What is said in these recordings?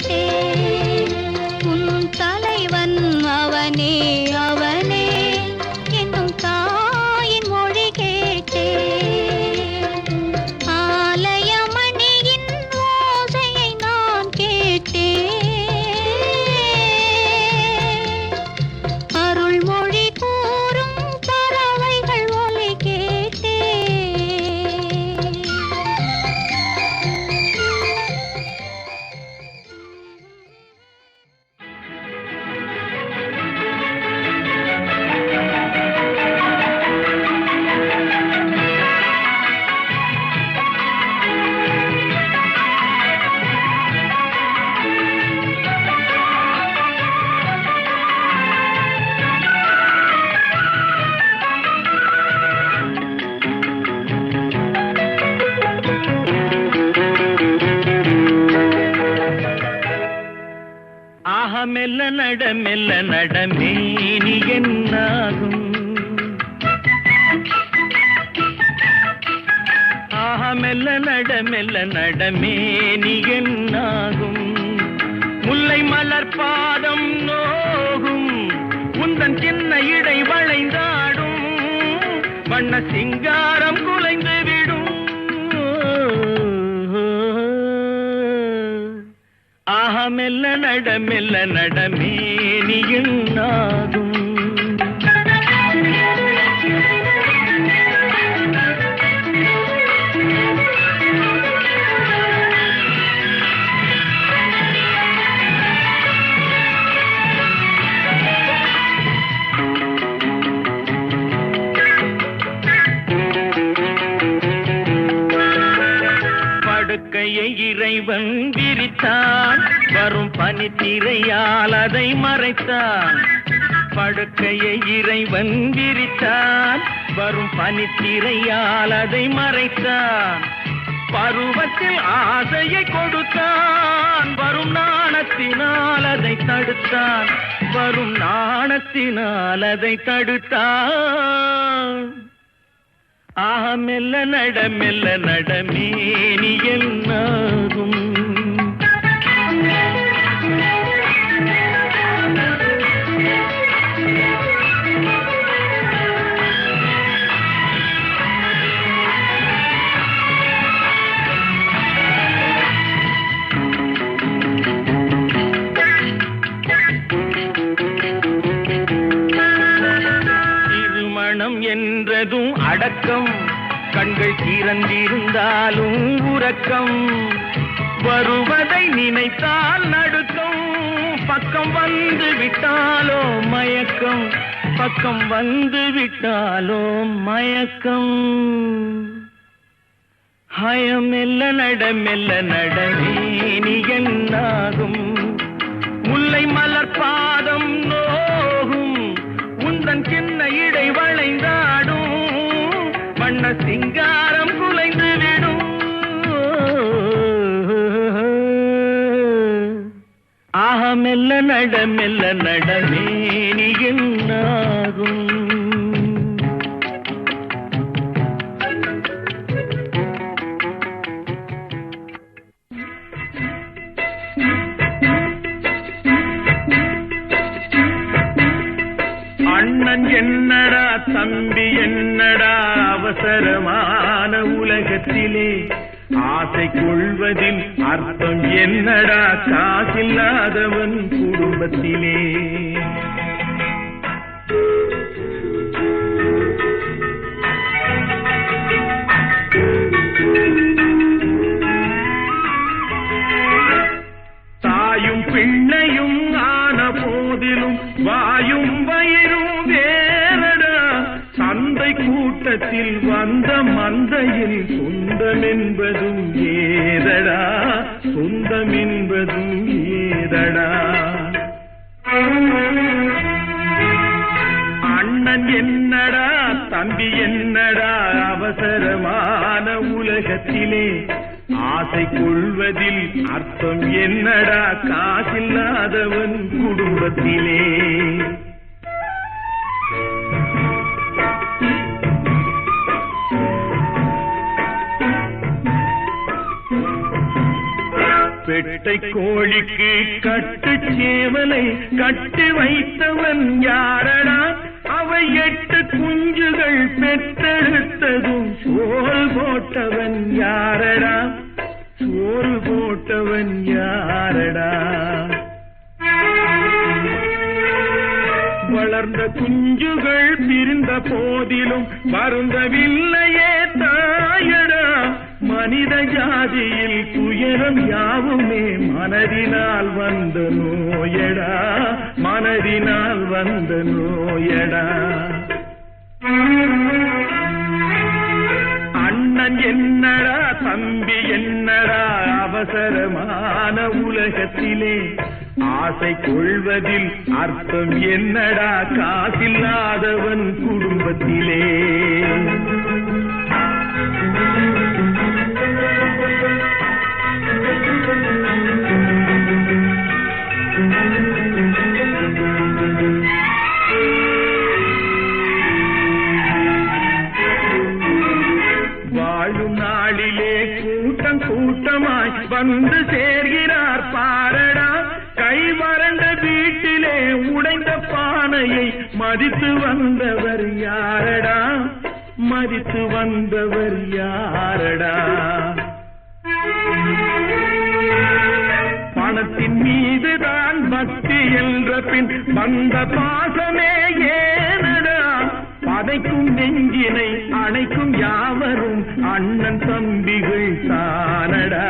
கேட்டேன். உன் தலைவன் அவனே அவனே என்னும் தாயின் மொழி கேட்டேன். ஆலயமணியின் ஓசையை நான் கேட்டேன். அருள்மொழி கூறும் பறவைகள் ஒலி கேட்டேன். ஆஹா மெல்ல நடமேனி என்னாகும். ஆஹா மெல்ல நடமேனி என்னாகும். முல்லை மலர் பாதம் நோகும் உந்தன் சின்ன இடை வளைந்தாடும். வண்ண சிங்காரம் குலைந்து விடும். ஆஹா மெல்ல நடமேனி என்னாகும். படுக்கையை இறைவன் விரித்தான். வரும் பனித்திரையால் அதை மறைத்தான். படுக்கையை இறைவன் விரித்தான். வரும் பனித்திரையால் அதை மறைத்தான். பருவத்தில் ஆசையை கொடுத்தான். வரும் நாணத்தினால் அதை தடுத்தான். வரும் நாணத்தினால் அதை தடுத்தான். ஆஹா மெல்ல நடமேனி என்னாகும். திருமணம் என்றதும் அடக்கம். கண்கள் திறந்திருந்தாலும் உறக்கம். வருவதை நினைத்தால் நடுக்கம். பக்கம் வந்து விட்டாலோ மயக்கம். பக்கம் வந்து விட்டாலோ மயக்கம். ஹயம் மெல்ல நடமேனி என்னாகும். முல்லை மலர் பாதம் நோகும் உந்தன் சின்ன இடை வளைந்தாடும். வண்ண சிங்காரம் குலைந்து விடும். ஆஹா மெல்ல நடமேனி என்னாகும். அண்ணன் என்னடா தம்பி என்னடா அவசரமான உலகத்திலே. ஆசை கொள்வதில் அர்த்தம் என்னடா காசில்லாதவன் குடும்பத்திலே. தாயும் பிள்ளையும் ஆன போதிலும் வாயும் வயிறும் வேறடா. சந்தை கூட்டத்தில் வந்த மந்தையில் சொந்தம் என்பதும் ஏதடா. சொந்தம் என்பதும் ஏதடா. அண்ணன் என்னடா தம்பி என்னடா அவசரமான உலகத்திலே. ஆசை கொள்வதில் அர்த்தம் என்னடா காசில்லாதவன் குடும்பத்திலே. வெட்டை கோழிக்கு கட்டு சேவலை கட்டி வைத்தவன் யாரடா? அவை 8 குஞ்சுகள் பெற்றெடுத்ததும் சோறு போட்டவன் யாரடா? சோறு போட்டவன் யாரடா? வளர்ந்த குஞ்சுகள் பிரிந்த போதிலும் வருந்தவில்லையே தாயடா. மனித ஜாதியில் துயரம் யாவுமே மனதினால் வந்த நோயடா, மனதினால் வந்த நோயடா. அண்ணன் என்னடா, தம்பி என்னடா, அவசரமான உலகத்திலே ஆசை கொள்வதில் அர்த்தம் என்னடா, காசில்லாதவன் குடும்பத்திலே. வாழும் நாளிலே கூட்டம் கூட்டமாய் வந்து சேர்கிறார் பாரடா. கை வறண்ட வீட்டிலே உடைந்த பானையை மதித்து வந்தவர் யாரடா? மதித்து வந்தவர் யாரடா? பணத்தின் மீதுதான் பக்தி என்ற பின் வந்த பாசமே ஏனடா? பதைக்கும் நெஞ்சினை அணைக்கும் யாவரும் அண்ணன் தம்பிகள் தானடா,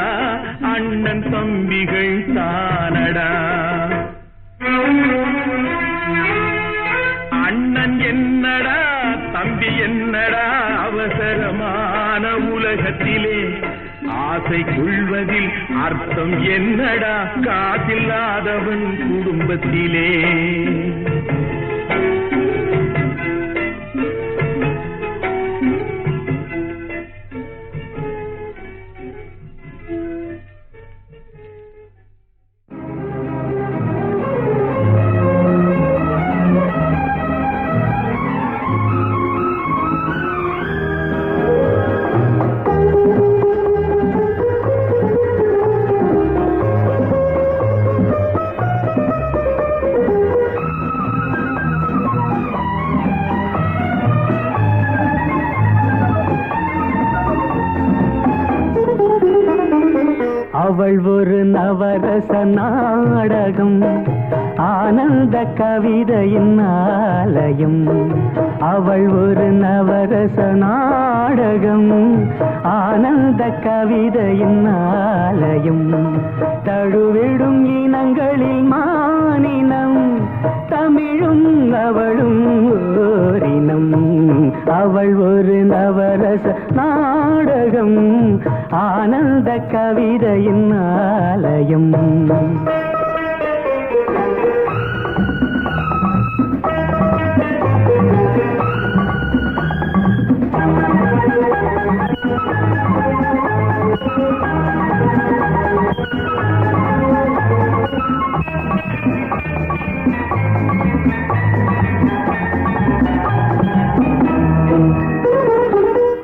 அண்ணன் தம்பிகள் தானடா. அண்ணன் என்னடா, தம்பி என்னடா, அவசரமான உலகத்திலே ஆசை கொள்வதில் அர்த்தம் என்னடா, காசில்லாதவன் குடும்பத்திலே. அவள் ஒரு நவரச நாடகம், ஆனந்த கவிதையின் ஆலயம். அவள் ஒரு நவரச நாடகம், ஆனந்த கவிதையின் ஆலயம். தழுவிடும் இனங்களில் மானினம், தமிழும் அவளும் ஓரினம். அவள் ஒரு நவரச நாடகம், ஆனந்த கவிதையின் ஆலயம்.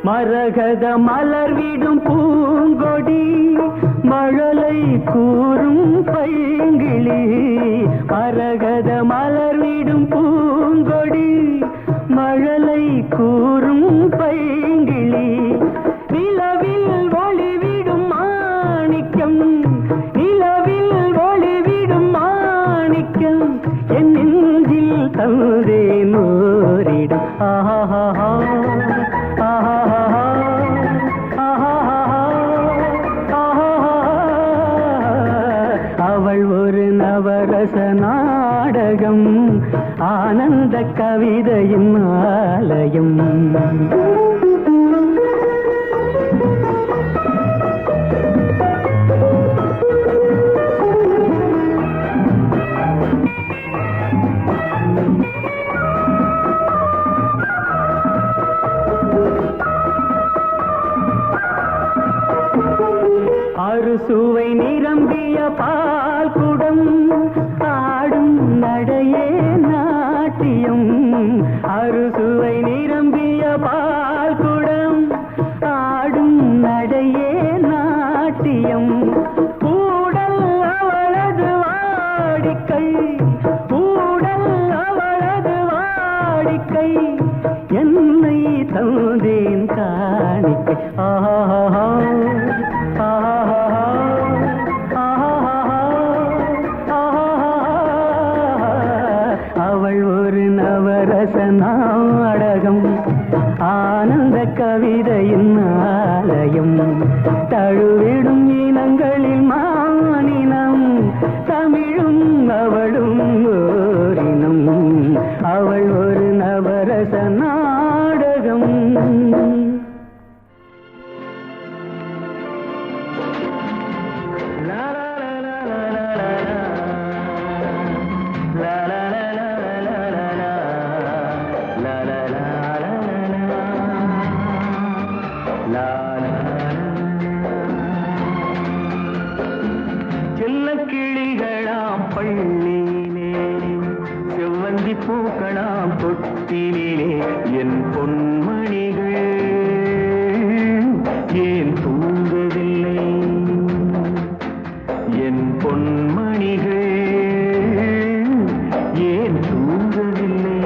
மரகத மலர்விடும் பூங்கொடி, மழலை கூறும் பைங்கிளி. மரகத மலர்விடும் பூங்கொடி, மழலை கூறும் பைங்கிளி. நிலவில் ஒளிவிடும் மாணிக்கம், நிலவில் ஒளிவிடும் மாணிக்கம். என் நெஞ்சில் தந்தே நோரிடும். ஆஹா அவள் ஒரு நவரச நாடகம், ஆனந்த கவிதையின் ஆலயம். அறுசுவை நிரம்பிய பால் குடம், ஆடும் நடையே நாட்டியம். அறுசுவை நிரம்பிய பால் நவரச நாடகம் ஆனந்த கவிதையின் ஆலயம் தழுவிடும் இனங்களில் மானினம் தமிழும் அவளும் ஓரினம் அவள் ஒரு நவரச நாடகம் செல்லக்கிளிகளாம் பள்ளியிலே செவ்வந்தி பூக்களாம் தொட்டிலே என் பொன்மணிகள் ஏன் தூங்கவில்லை என் பொன்மணிகள் ஏன் தூங்கவில்லை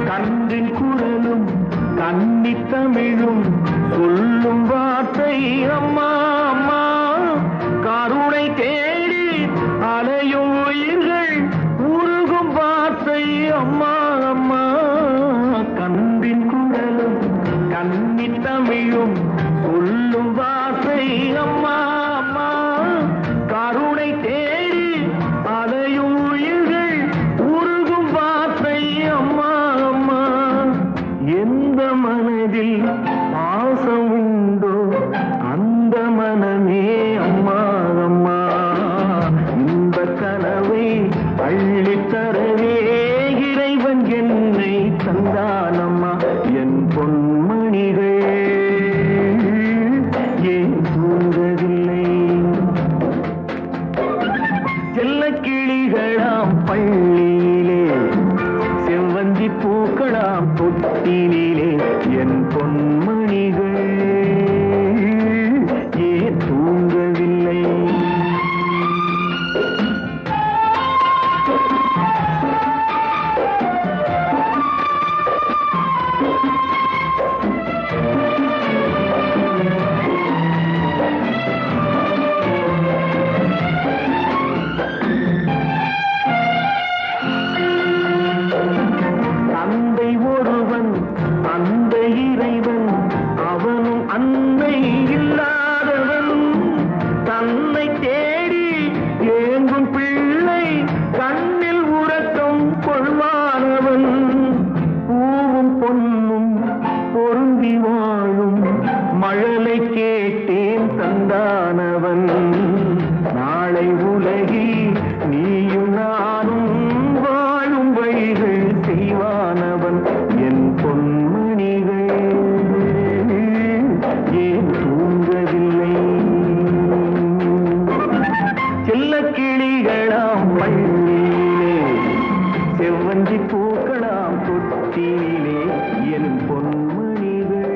கன்றின் குரலும் கன்னித் தமிழும் சொல்லும் வார்த்தை அம்மா அம்மா கருணை தேடி அலையும் உயிர்கள் உருகும் வார்த்தை அம்மா அம்மா கன்றின் குரலும் கன்னித் தமிழும் சொல்லும் வார்த்தை அம்மா அம்மா கருணை தேடி அலையும் உயிர்கள் உருகும் வார்த்தை அம்மா அம்மா எந்த மனதில் பாசம் உண்டோ அந்த மனமே அம்மா அம்மா இந்த கனவை அள்ளித்தரவே இறைவன் என்னை தந்தானம்மா என் பொன்மணிகள் ஏன் தூங்கவில்லை செல்லக்கிளிகளாம் பள்ளியிலே செவ்வந்தி பூக்களாம் தொட்டிலே என் பொன்மணிகள் ஏன் தூங்கவில்லை தந்தை ஒருவன் அந்த இறைவன் அவனும் அன்னை இல்லாதவன் தன்னை தேடி ஏங்கும் பிள்ளை கண்ணில் உறக்கம் கொள்வானவன் பூவும் பொன்னும் பொருந்தி வாழும் மழலை கேட்டேன் தந்தானவன் நாளை உலகில் நீயும் நானும் வாழும் வழிகள் செய்வானவன் என் பொன்மணிகள் ஏன் தூங்கவில்லை செல்லக்கிளிகளாம் பள்ளியிலே செவ்வந்தி பூக்களாம் தொட்டிலே என் பொன்மணிகள்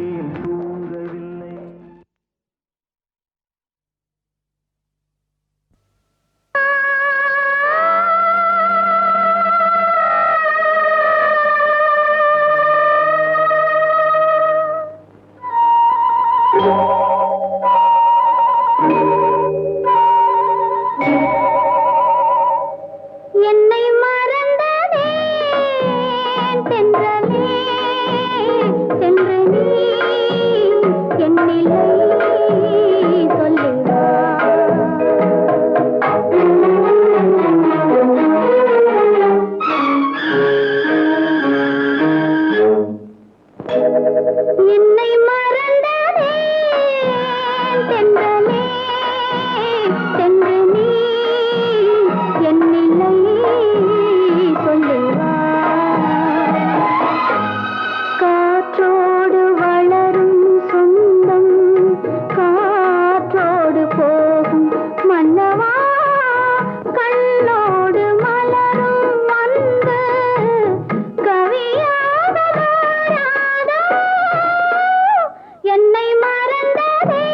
ஏன் தூங்கவில்லை என்னை மறந்ததே தென்றலே சென்று நீ என்னில்லை சொல்லுவா என்னை மறந்ததே தென்றலே சென்று நீ என்னில்லை சொல்லுவா காற்றோடு வளரும் சொந்தம் காற்றோடு போகும் மன்னவா கண்ணோடு மலரும் வந்து கவியாக மாறாதோ என்னை மறந்ததே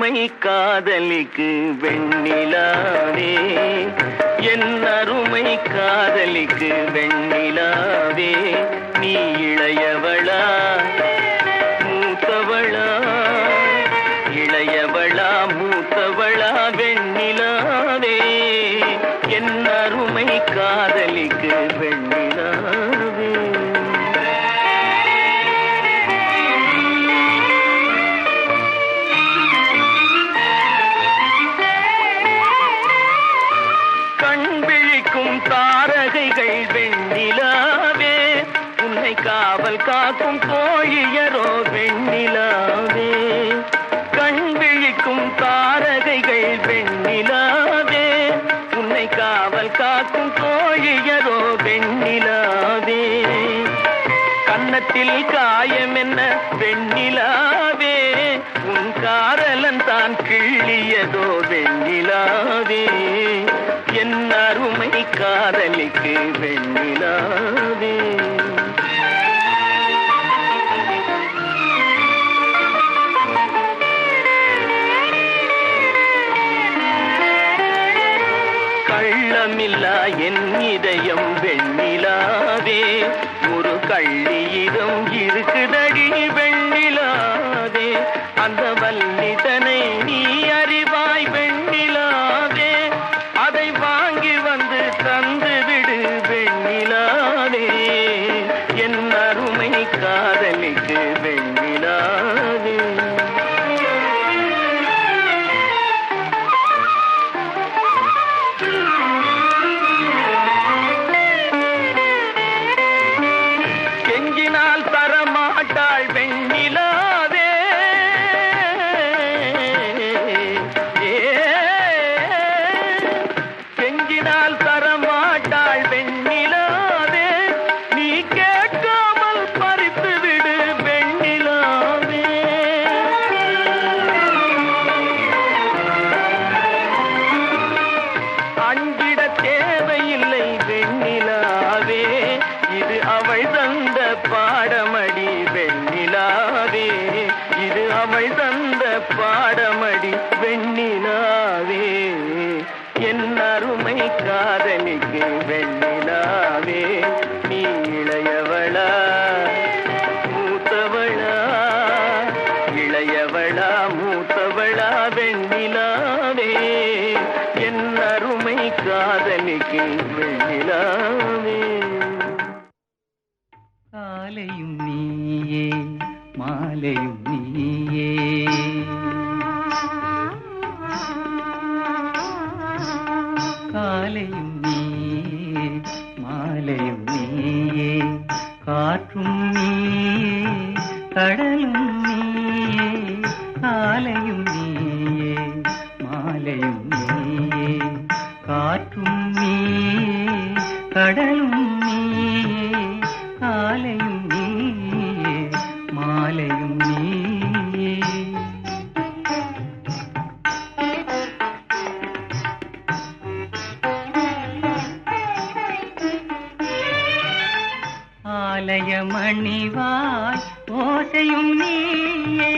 அருமை காதலிக்கு வெண்ணிலாவே, என் அருமை காதலிக்கு வெண்ணிலாவே, நீ இளையவளா மூத்தவளா, இளையவளா மூத்தவளா வெண்ணிலாவே, என் அருமை காதலிக்கு வெண்ணிலாவே. தாரகைகள் வெண்ணிலாவே, உன்னை காவல் காக்கும் கோழியரோ வெண்ணிலாவே, கண் விழிக்கும் தாரகைகள் வெண்ணிலாவே, உன்னை காவல் காக்கும் கோழியரோ வெண்ணிலாவே, கன்னத்தில் காயம் என்ன வெண்ணிலாவே, உன் காதலன் தான் கிள்ளியதோ வெண்ணிலாவே, என் அருமை காதலிக்கு வெண்ணிலாவே. கள்ளமில்லா என் இதயம் வெண்ணிலாவே, ஒரு கள்ளியிடம் இருக்குதடி வெண்ணிலாவே, அந்த வல்லிதனை நீ அறிவாய் வெண்ணிலாவே, அதை வாங்கி வந்து தந்து விடு வெண்ணிலாவே, என் அருமை காதலிக்கு வெண்ணிலாவே. கெஞ்சினால் தரமாட்டாள் வெண்ணிலாவே, கெஞ்சினால் தரமாட்டாள் வெண்ணிலாவே, நீ கேட்காமல் பறித்து விடு வெண்ணிலாவே, அஞ்சிட தேவையில்லை வெண்ணிலாவே, இது அவள் தந்த பாடமடி வெண்ணிலாவே, இது அவள் தந்த பாடமடி வெண்ணிலாவே, என் அருமை காதலிக்கு வெண்ணிலாவே, நீ இளையவளா மூத்தவளா, இளையவளா மூத்தவளா வெண்ணிலாவே, என் அருமை காதலிக்கு வெண்ணிலாவே. காலையும் நீயே மாலையும் நீயே, காலையும் நீயே மாலையும் நீயே, காற்றும் நீயே கடலும் நீயே, காலையும் நீயே மாலையும் நீயே, காற்றும் நீயே கடலும் நீயே, காலையும் நீயே மாலையும் நீயே. ஆலயமணிவாய் ஓசையும் நீயே,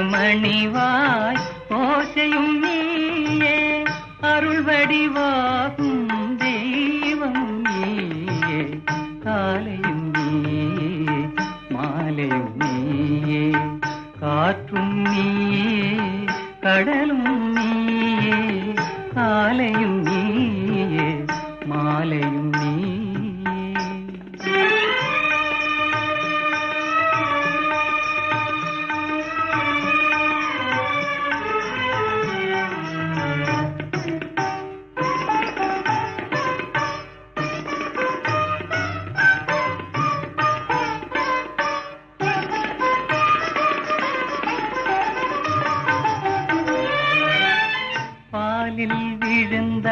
ஆலயமணிவாய் ஓசையும் நீயே, அருள் வடிவாகும் தெய்வம் நீயே, காலையும் நீயே மாலையும் நீயே, காற்றும் நீயே கடலும் நீயே, காலையும் நீயே மாலையும் நீயே. பாலில் விழுந்த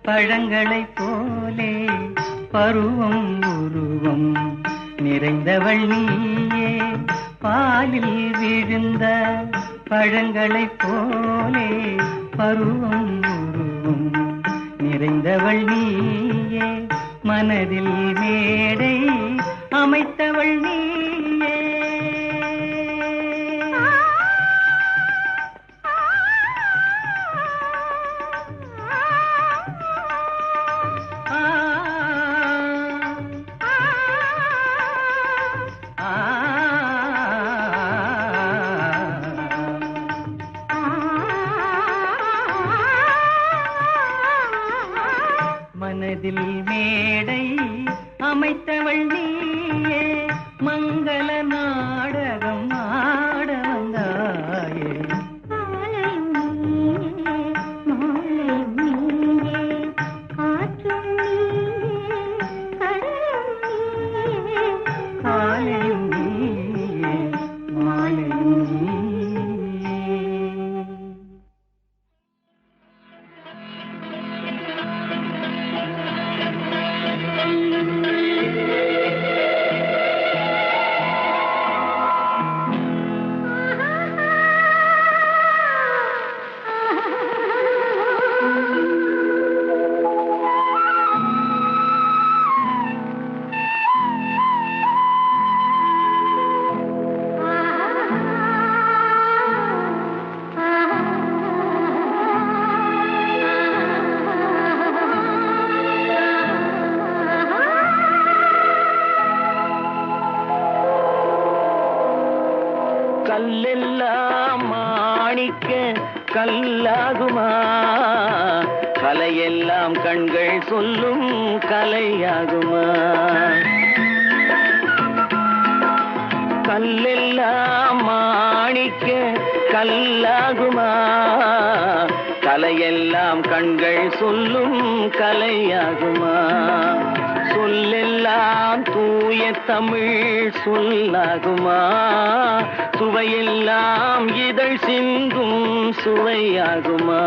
பழங்களைப் போலே பருவம் உருவம் நிறைந்தவள் நீயே பாலில் விழுந்த பழங்களைப் போலே பருவம் உருவும் நிறைந்தவள் நீயே மனதில் மேடை அமைத்தவள் நீயே மனதில் மேடை அமைத்தவள் நீயே மங்கள நாடகம் ஆட வந்தாயே காலையும் நீயே மாலையும் நீயே காற்றும் நீயே கடலும் நீயே காலையும் நீயே மாலையும் நீயே கல்லெல்லாம் மாணிக்க கல்லாகுமா கலையெல்லாம் கண்கள் சொல்லும் கலையாகுமா கல்லெல்லாம் மாணிக்க கல்லாகுமா கலையெல்லாம் கண்கள் சொல்லும் கலையாகுமா சொல்லெல்லாம் தூய தமிழ் சொல்லாகுமா சுவையெல்லாம் இதழ் சிந்தும் சுவையாகுமா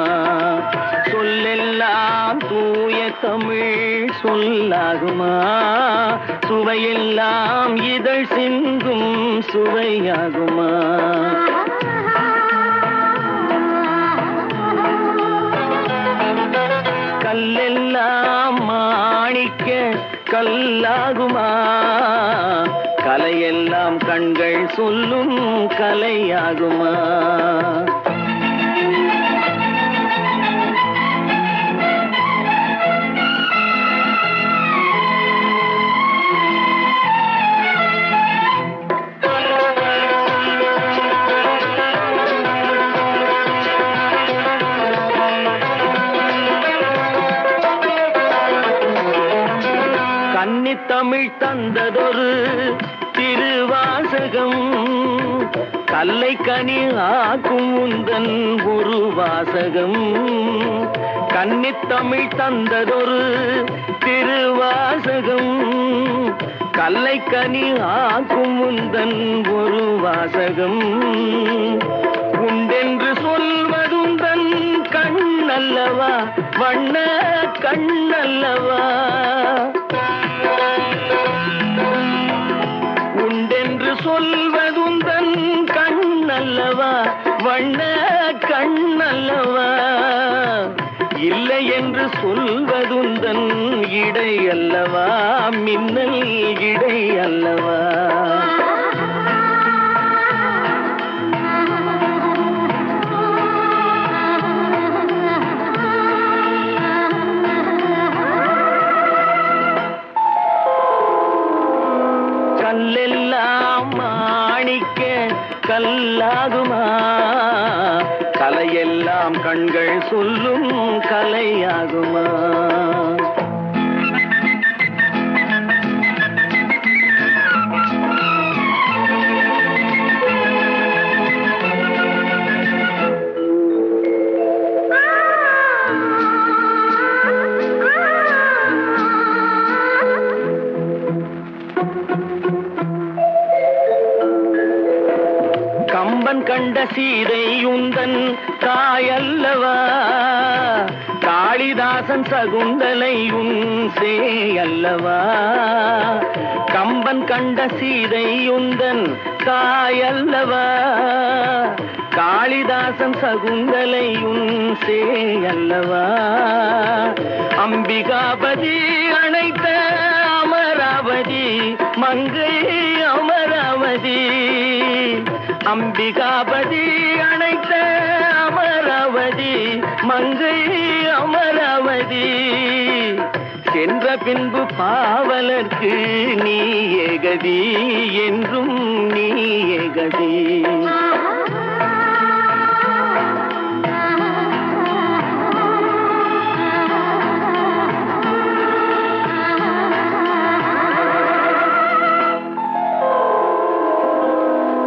சொல்லெல்லாம் தூய தமிழ் சொல்லாகுமா சுவையெல்லாம் இதழ் சிந்தும் சுவையாகுமா கல்லெல்லாம் மாணிக்க கல்லாகுமா கலையெல்லாம் கண்கள் சொல்லும் கலையாகுமா தமிழ் தந்ததொரு திருவாசகம் கல்லை கனி ஆக்கும் உந்தன் ஒரு வாசகம் கன்னித்தமிழ் தந்ததொரு திருவாசகம் கல்லை கனி ஆக்கும் உந்தன் ஒரு வாசகம் உண்டென்று சொல்வதுந்தன் கண்ணல்லவா வண்ண கண்ணல்லவா உண்டென்று சொல்வதுந்தன் கண்ணல்லவா வண்ண கண்ணல்லவா இல்லை என்று சொல்வதுந்தன் இடை அல்லவா மின்னல் இடை அல்லவா கல்லெல்லாம் மாணிக்க கல்லாகுமா கலையெல்லாம் கண்கள் சொல்லும் கலையாகுமா கம்பன் கண்ட சீதை உந்தன் தாயல்லவா காளிதாசன் சகுந்தலை உன் சே அல்லவா, கம்பன் கண்ட சீதை உந்தன் தாயல்லவா, காளிதாசன் சகுந்தலை உன் சே அல்லவா, அம்பிகாபதி அணைத்த அமராவதி மங்கை அமராவதி, அம்பிகாபதி அணைத்த அமராவதி மங்கை அமராவதி, சென்ற பின்பு பாவலர்க்கு நீ ஏகதி என்றும் நீ ஏகதி.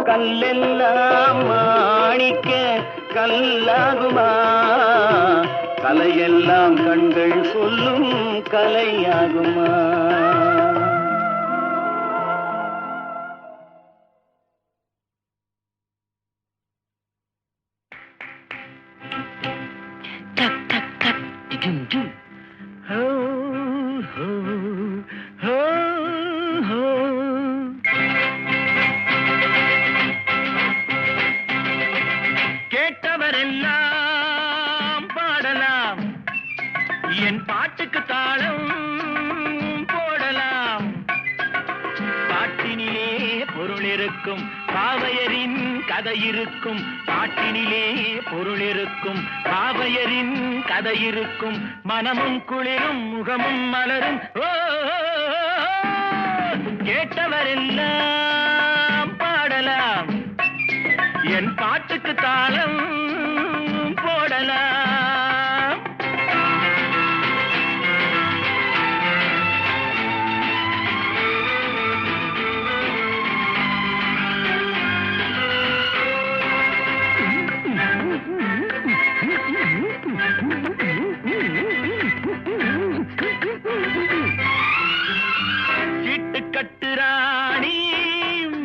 கல்லெல்லாம் மாணிக்க கல்லாகுமா, கலையெல்லாம் கண்கள் சொல்லும் கலையாகுமா. டக் டக் டக் டிடும் டும். ஹோ ஹோ ஹோ ஹோ. கேட்டவரெல்லாம் பாடலாம், என் பாட்டுக்கு தாளம் போடலாம். பாட்டினிலே பொருள் இருக்கும், பாவையரின் கதை இருக்கும், பாட்டினிலே பொருள் இருக்கும், பாவையரின் கதை இருக்கும், மனமும் குளிரும் முகமும் மலரும். ஓ, கேட்டவரெல்லாம் பாடலாம், என் பாட்டுக்கு தாளம் போடலாம். சீட்டு கட்டுராணி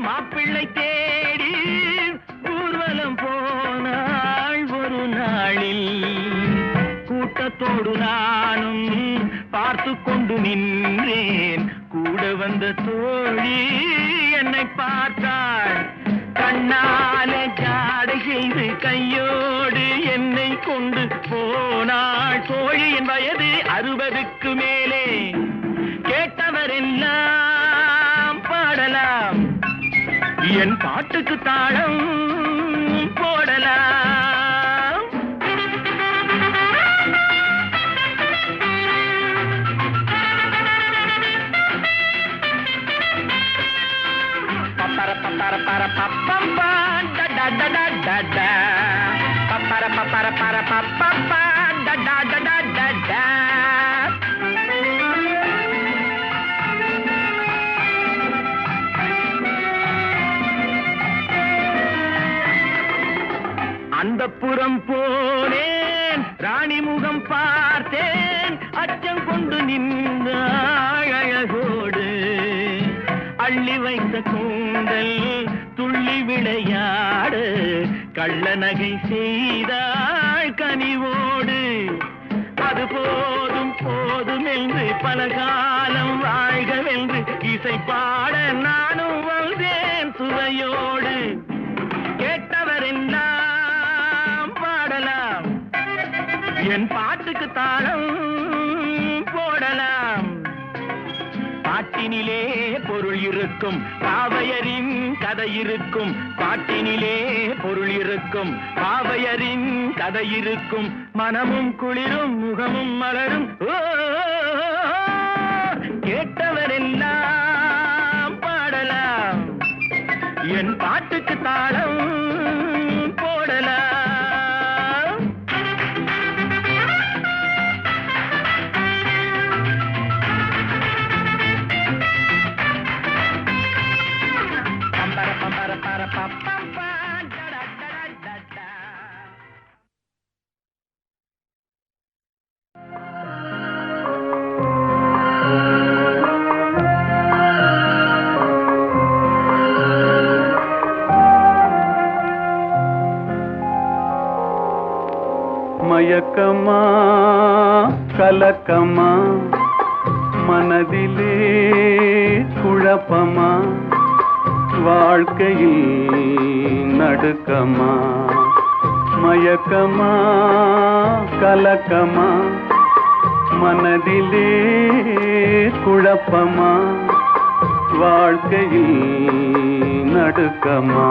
மாப்பிள்ளை தேடி ஊர்வலம் போனாள் ஒரு நாளில், கூட்டத்தோடு நானும் பார்த்து கொண்டு நின்றேன், கூட வந்த தோழி என்னை பார்த்தாள், கண்ணால ஜாடை செய்து கையோடு என்னை கொண்டு போனாள். தோழியின் வயது 60க்கு மேலே, கேட்டவரெல்லாம் பாடலாம், என் பாட்டுக்கு தாளம் போடலாம். பப்பர பப்பர பர பப்பப்பா டா டா டா டா டா, பப்பர பப்பர பர பப்பப்பா டா டா டா டா டா. அந்த புறம் போனேன், ராணி முகம் பார்த்தேன், அச்சம் கொண்டு நின்றாள் அழகோடு, அள்ளி வைத்த கூந்தல் துள்ளி விளையாடு, கள்ள நகை செய்தாள் கனிவோடு, அது போதும் போதும் என்று பல காலம் வாழ்கவென்று இசை பாட நானும் வந்தேன் சுவையோடு. கேட்டவரெல்லாம் பாடலாம், என் பாட்டுக்கு தாளம் போடலாம். பாட்டினிலே பொருள் இருக்கும், பாவையரின் கதை இருக்கும், பாட்டினிலே பொருள் இருக்கும், பாவையரின் கதை இருக்கும், மனமும் குளிரும் முகமும் மலரும். ஓ, கேட்டவரெல்லாம் பாடலாம், என் பாட்டுக்கு தாளம் போடலாம். பம்பர பம்பர பர பப்பப்பா டா டா டா டா. மயக்கமா கலக்கமா மனதிலே குழப்பமா வாழ்க்கையில் நடுக்கமா மயக்கமா கலக்கமா மனதிலே குழப்பமா வாழ்க்கையில் நடுக்கமா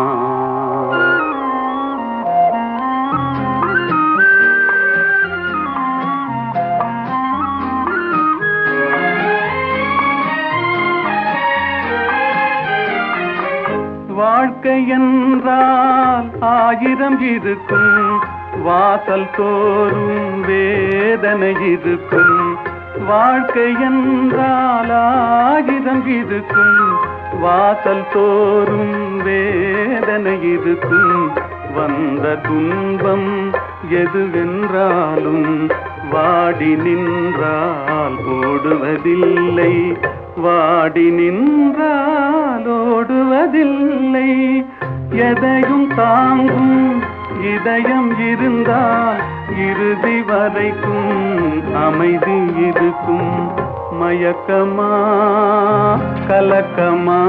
வாழ்க்கை என்றால் 1000 இருக்கும் வாசல் தோறும் வேதனை இருக்கும் வாழ்க்கை என்றால் 1000 இருக்கும் வாசல் தோறும் வேதனை இருக்கும் வந்த துன்பம் எதுவென்றாலும் வாடி நின்றால் ஓடுவதில்லை வாடி நின்றால் ஓடுவதில்லை எதையும் தாங்கும் இதயம் இருந்தால் இறுதி வரைக்கும் அமைதி இருக்கும் மயக்கமா கலக்கமா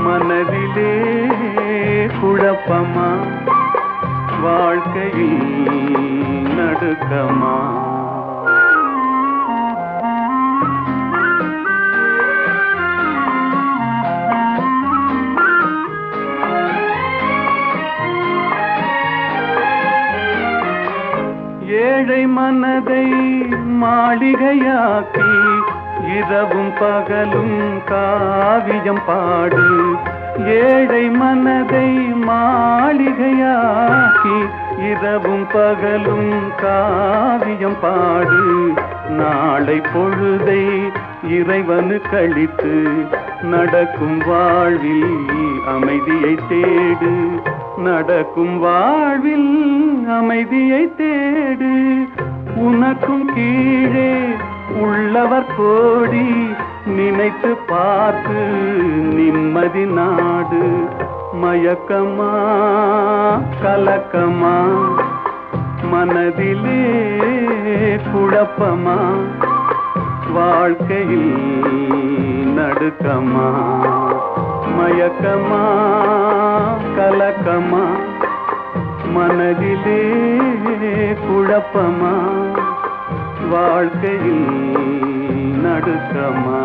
மனதிலே குழப்பமா வாழ்க்கையில் நடுக்கமா ஏழை மனதை மாளிகையாக்கி இரவும் பகலும் காவியம் பாடு ஏழை மனதை மாளிகையாக்கி இரவும் பகலும் காவியம் பாடு நாளை பொழுதை இறைவனுக்கு அளித்து நடக்கும் வாழ்வில் அமைதியை தேடு நடக்கும் வாழ்வில் அமைதியை தேடு உனக்கும் கீழே உள்ளவர் கோடி நினைத்து பார்த்து நிம்மதி நாடு மயக்கமா கலக்கமா மனதிலே குழப்பமா வாழ்க்கையில் நடுக்கமா மயக்கமா கலக்கமா மனதிலே குழப்பமா வாழ்க்கையில் நடுக்கமா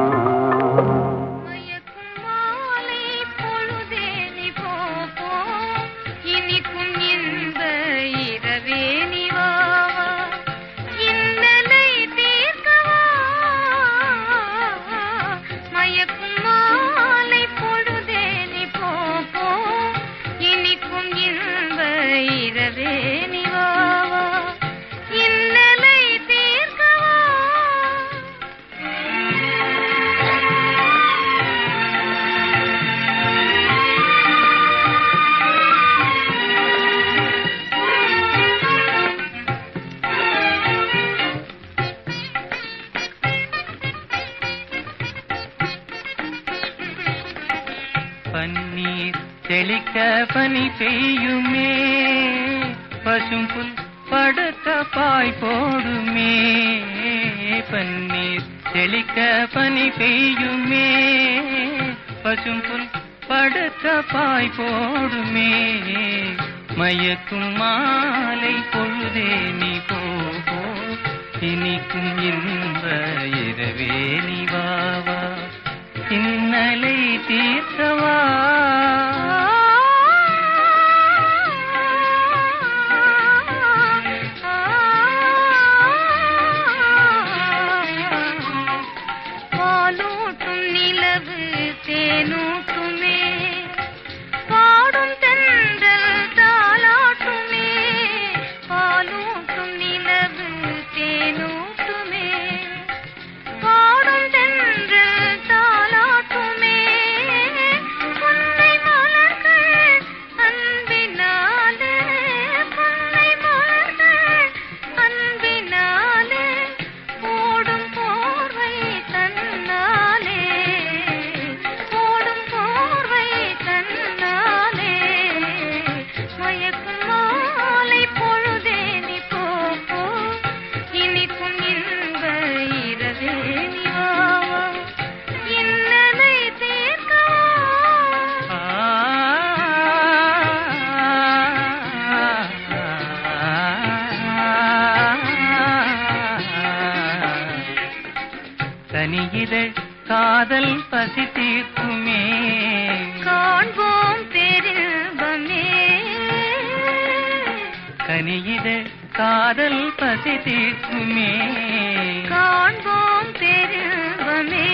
பன்னீர் தெளிக்க பனி பெய்யுமே பசும் புல் படுக்க பாய் போடுமே பன்னீர் தெளிக்க பனி பெய்யுமே பசும் புல் படுக்க பாய் போடுமே மயக்கும் மாலை பொழுதே நீ போ இனிக்கும் இன்ப இரவே நீ வாவா இன்னலை தீர்த்தவா பாலூட்டும் நிலவு தேனூட்டுமே பாடும் தென்றல் தாலாட்டுமே பாலூட்டும் நிலவு தேனூட்டுமே பாடும் தென்றல் தாலாட்டுமே கனியிதழ் காதல் பசி தீர்க்குமே, காண்போம் பேரின்பமே. கனியிதழ் காதல் பசி தீர்க்குமே, காண்போம் பேரின்பமே.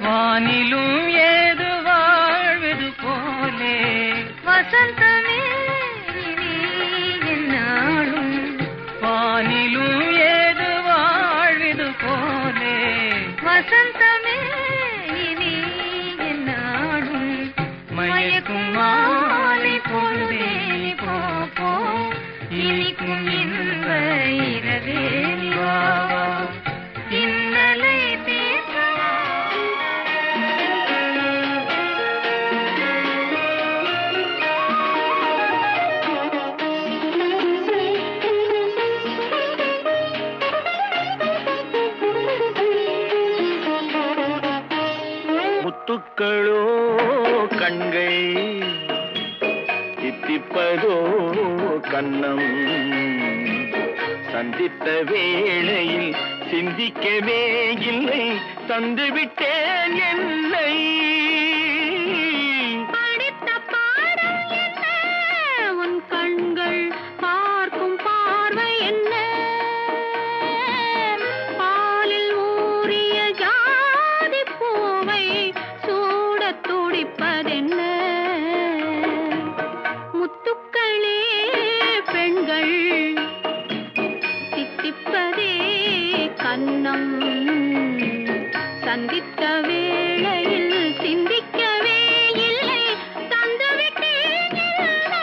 வானிலும் ஏது வாழ்வது போலே, வசந்தமே நீ என்னாலும், வானிலும் ஏது வாழ்வது போலே, வசந்தமே நீ என்னாலும். மயக்கும் மாலை பொழுதே போ போ, இனிக்கும் இன்ப இரவே வா வா, இன்னலை தீர்க்கவா. முத்துக்களோ கண்கள், தித்திப்பதோ கண்ணம், சந்தித்த வேளையில் சிந்திக்கவே இல்லை, தந்துவிட்டேன் என்னை. படித்த பாடம் என்ன, உன் கண்கள் பார்க்கும் பார்வை என்ன, பாலில் ஊறிய ஜாதி பூவை சூடத் துடிப்பதென்ன. முத்துக்களே பெண்கள், தித்திப்பதே கன்னம், சந்தித்த வேளையில் சிந்திக்கவே இல்லை, தந்துவிட்டேன் என்னை.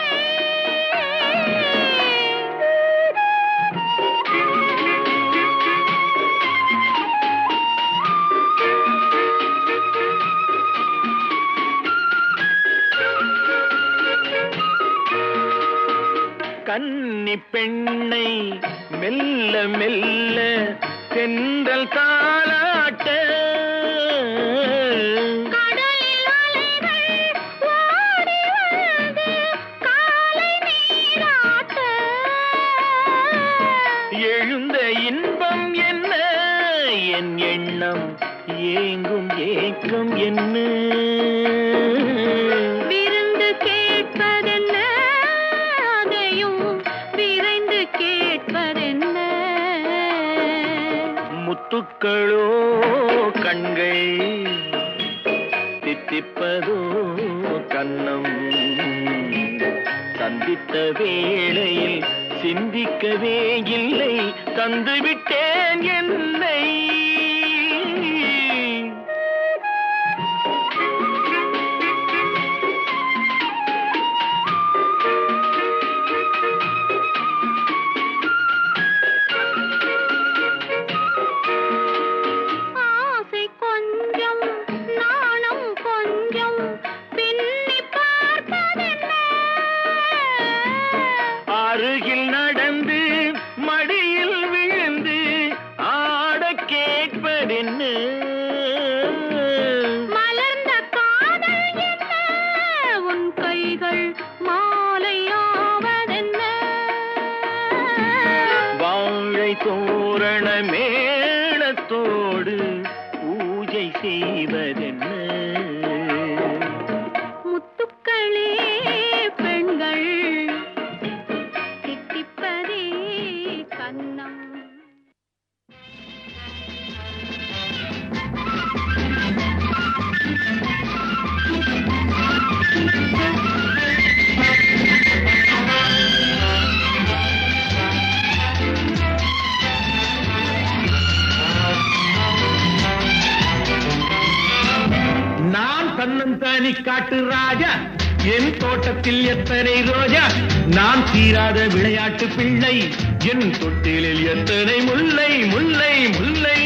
கன்னி பெண்ணை மெல்ல மெல்ல தென்றல் தாலாட்ட, கடலில் அலைகள் ஓடி வந்து காலை நீராட்ட, எழுந்த இன்பம் என்ன, என் எண்ணம் ஏங்கும் ஏக்கம் என்ன. விருந்து கேட்பதென்ன, அதையும் விரைந்து கேட்பதென்ன. முத்துக்களோ கண்கள், தித்திப்பதோ கண்ணம், சந்தித்த வேளையில் சிந்திக்கவே இல்லை, தந்துவிட்டேன் என்னை. ஆசை கொஞ்சம் நாணம் கொஞ்சம் பின்னி பார்ப்பதென்ன, அருகில் நடந்து மடியில் விழுந்து ஆட கேட்பதென்ன. மலர்ந்த காதல் என்ன, உன் கைகள் மாலையாவதென்ன. வாழை தோரண மேளத்தோடு பூஜை செய்வதென்ன. முத்துக்களே பெண்கள், தித்திப்பதே கன்னம். நான் தன்னந்தானி காட்டு ராஜா, என் தோட்டத்தில் எத்தனை ரோஜா, நான் தீராத விளையாட்டு பிள்ளை, என் தொட்டிலில் எத்தனை முல்லை முல்லை முல்லை.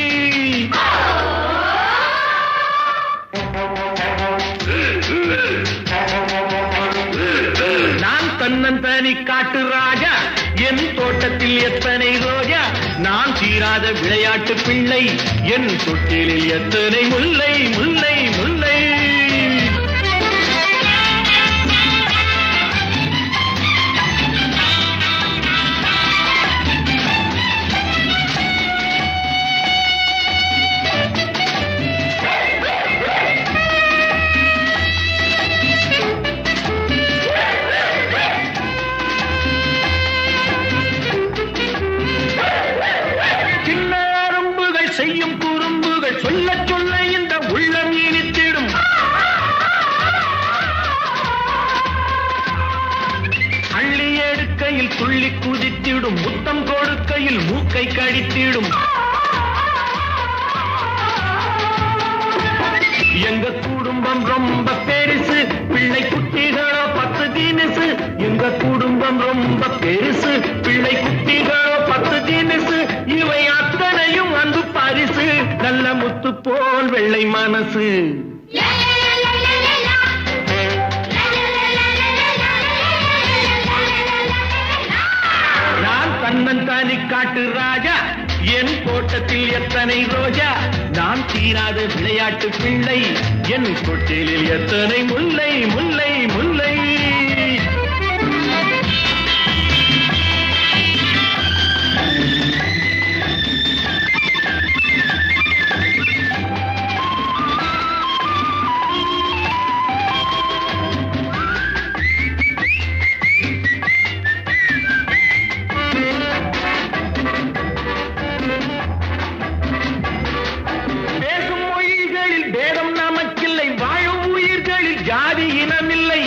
நான் தன்னந்தானி காட்டு ராஜா, என் தோட்டத்தில் எத்தனை ரோஜா, நான் தீராத விளையாட்டு பிள்ளை, என் தொட்டிலில் எத்தனை முல்லை முல்லை முல்லை. பொங்கிடும். எங்க குடும்பம் ரொம்ப பெருசு, பிள்ளை குட்டிகளோ 10 தினசு. எங்க குடும்பம் ரொம்ப பெருசு, பிள்ளை குட்டிகளோ 10 தினசு. இவை அத்தனையும் வந்து பரிசு, நல்ல முத்து போல் வெள்ளை மனசு. நான் தன்னந்தானி காட்டு ராஜா, என் தோட்டத்தில் எத்தனை ரோஜா. நான் தீராத விளையாட்டு பிள்ளை, என் தொட்டிலில் எத்தனை முல்லை முல்லை முல்லை. ஜாதி இனமில்லை.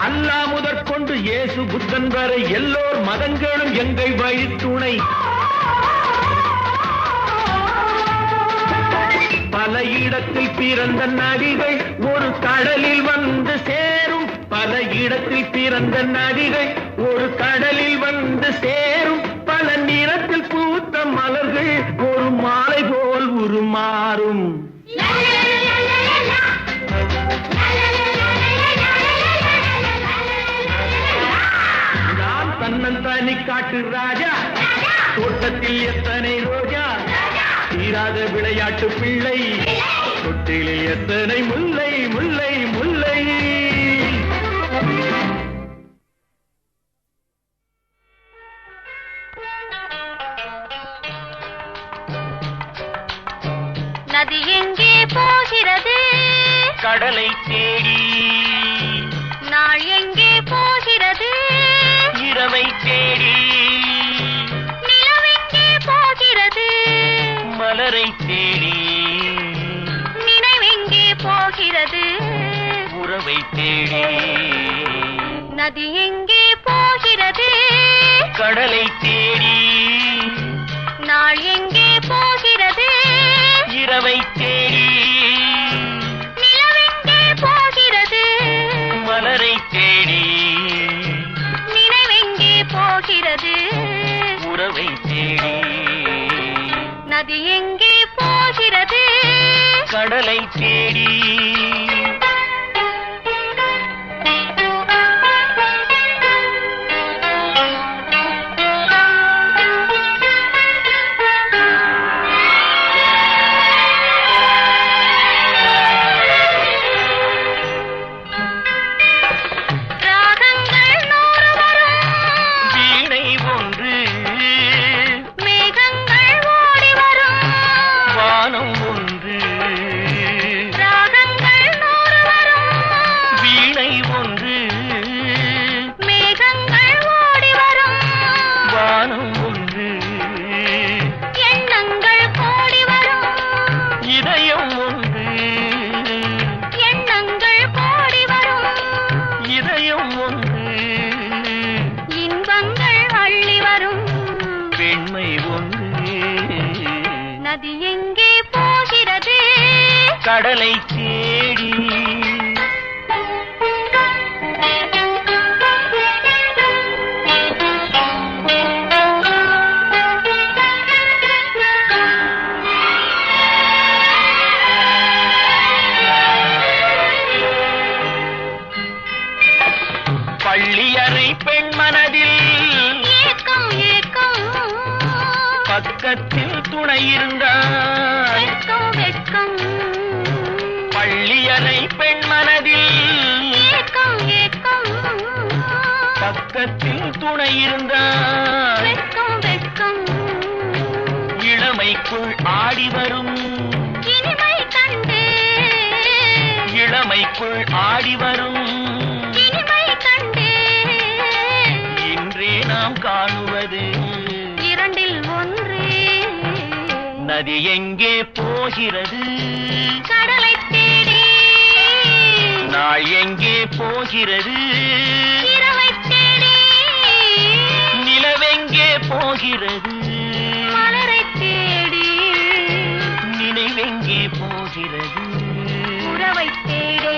அல்லாஹ் முதற்கொண்டு இயேசு புத்தன் வரை எல்லோர் மதங்களும் எங்கள் வழித்துணை. பல இடத்தில் பிறந்த நதிகள் ஒரு கடலில் வந்து சேரும். பல இடத்தில் பிறந்த நதிகள் ஒரு கடலில் வந்து சேரும். பல நிறத்தில் பூத்த மலர்கள் ஒரு மாலை போல் உருமாறும். நான் தன்னந்தானி காட்டு ராஜா, தோட்டத்தில் எத்தனை ரோஜா. தீராத விளையாட்டு பிள்ளை, தொட்டிலில் எத்தனை முல்லை முல்லை முல்லை. நதி எங்கே போகிறது? கடலை தேடி. நாள் எங்கே போகிறது? இரவை தேடி. நிலவெங்கே போகிறது? மலரை தேடி. நினைவெங்கே போகிறது? உறவை தேடி. நதி எங்கே போகிறது? கடலை தேடி. நாள் எங்கே போகிறது? இரவை தேடி. நிலவெங்கே போகிறது? மலரை தேடி. நினைவெங்கே போகிறது? உறவை தேடி. நதி எங்கே போகிறது? கடலை தேடி. நதி எங்கே போகிறது? கடலை தேடி. பள்ளியறை பெண் மனதில் ஏக்கம் ஏக்கம், பக்கத்தில் துணை இருந்தால் வெட்கம் வெட்கம். பள்ளியறை பெண் மனதில் ஏக்கம் ஏக்கம், பக்கத்தில் துணை இருந்தால் வெட்கம் வெட்கம். இளமைக்குள் ஆடி வரும் இனிமை கண்டு, இளமைக்குள் ஆடி வரும் இனிமை கண்டு. இன்றே நாம் காணுவது இரண்டில் ஒன்று. நதி எங்கே போகிறது? கடலை தேடி. நாள் எங்கே போகிறது? இரவை தேடி. நினைவெங்கே போகிறது மலரை தேடி நினைவெங்கே போகிறது உறவை தேடி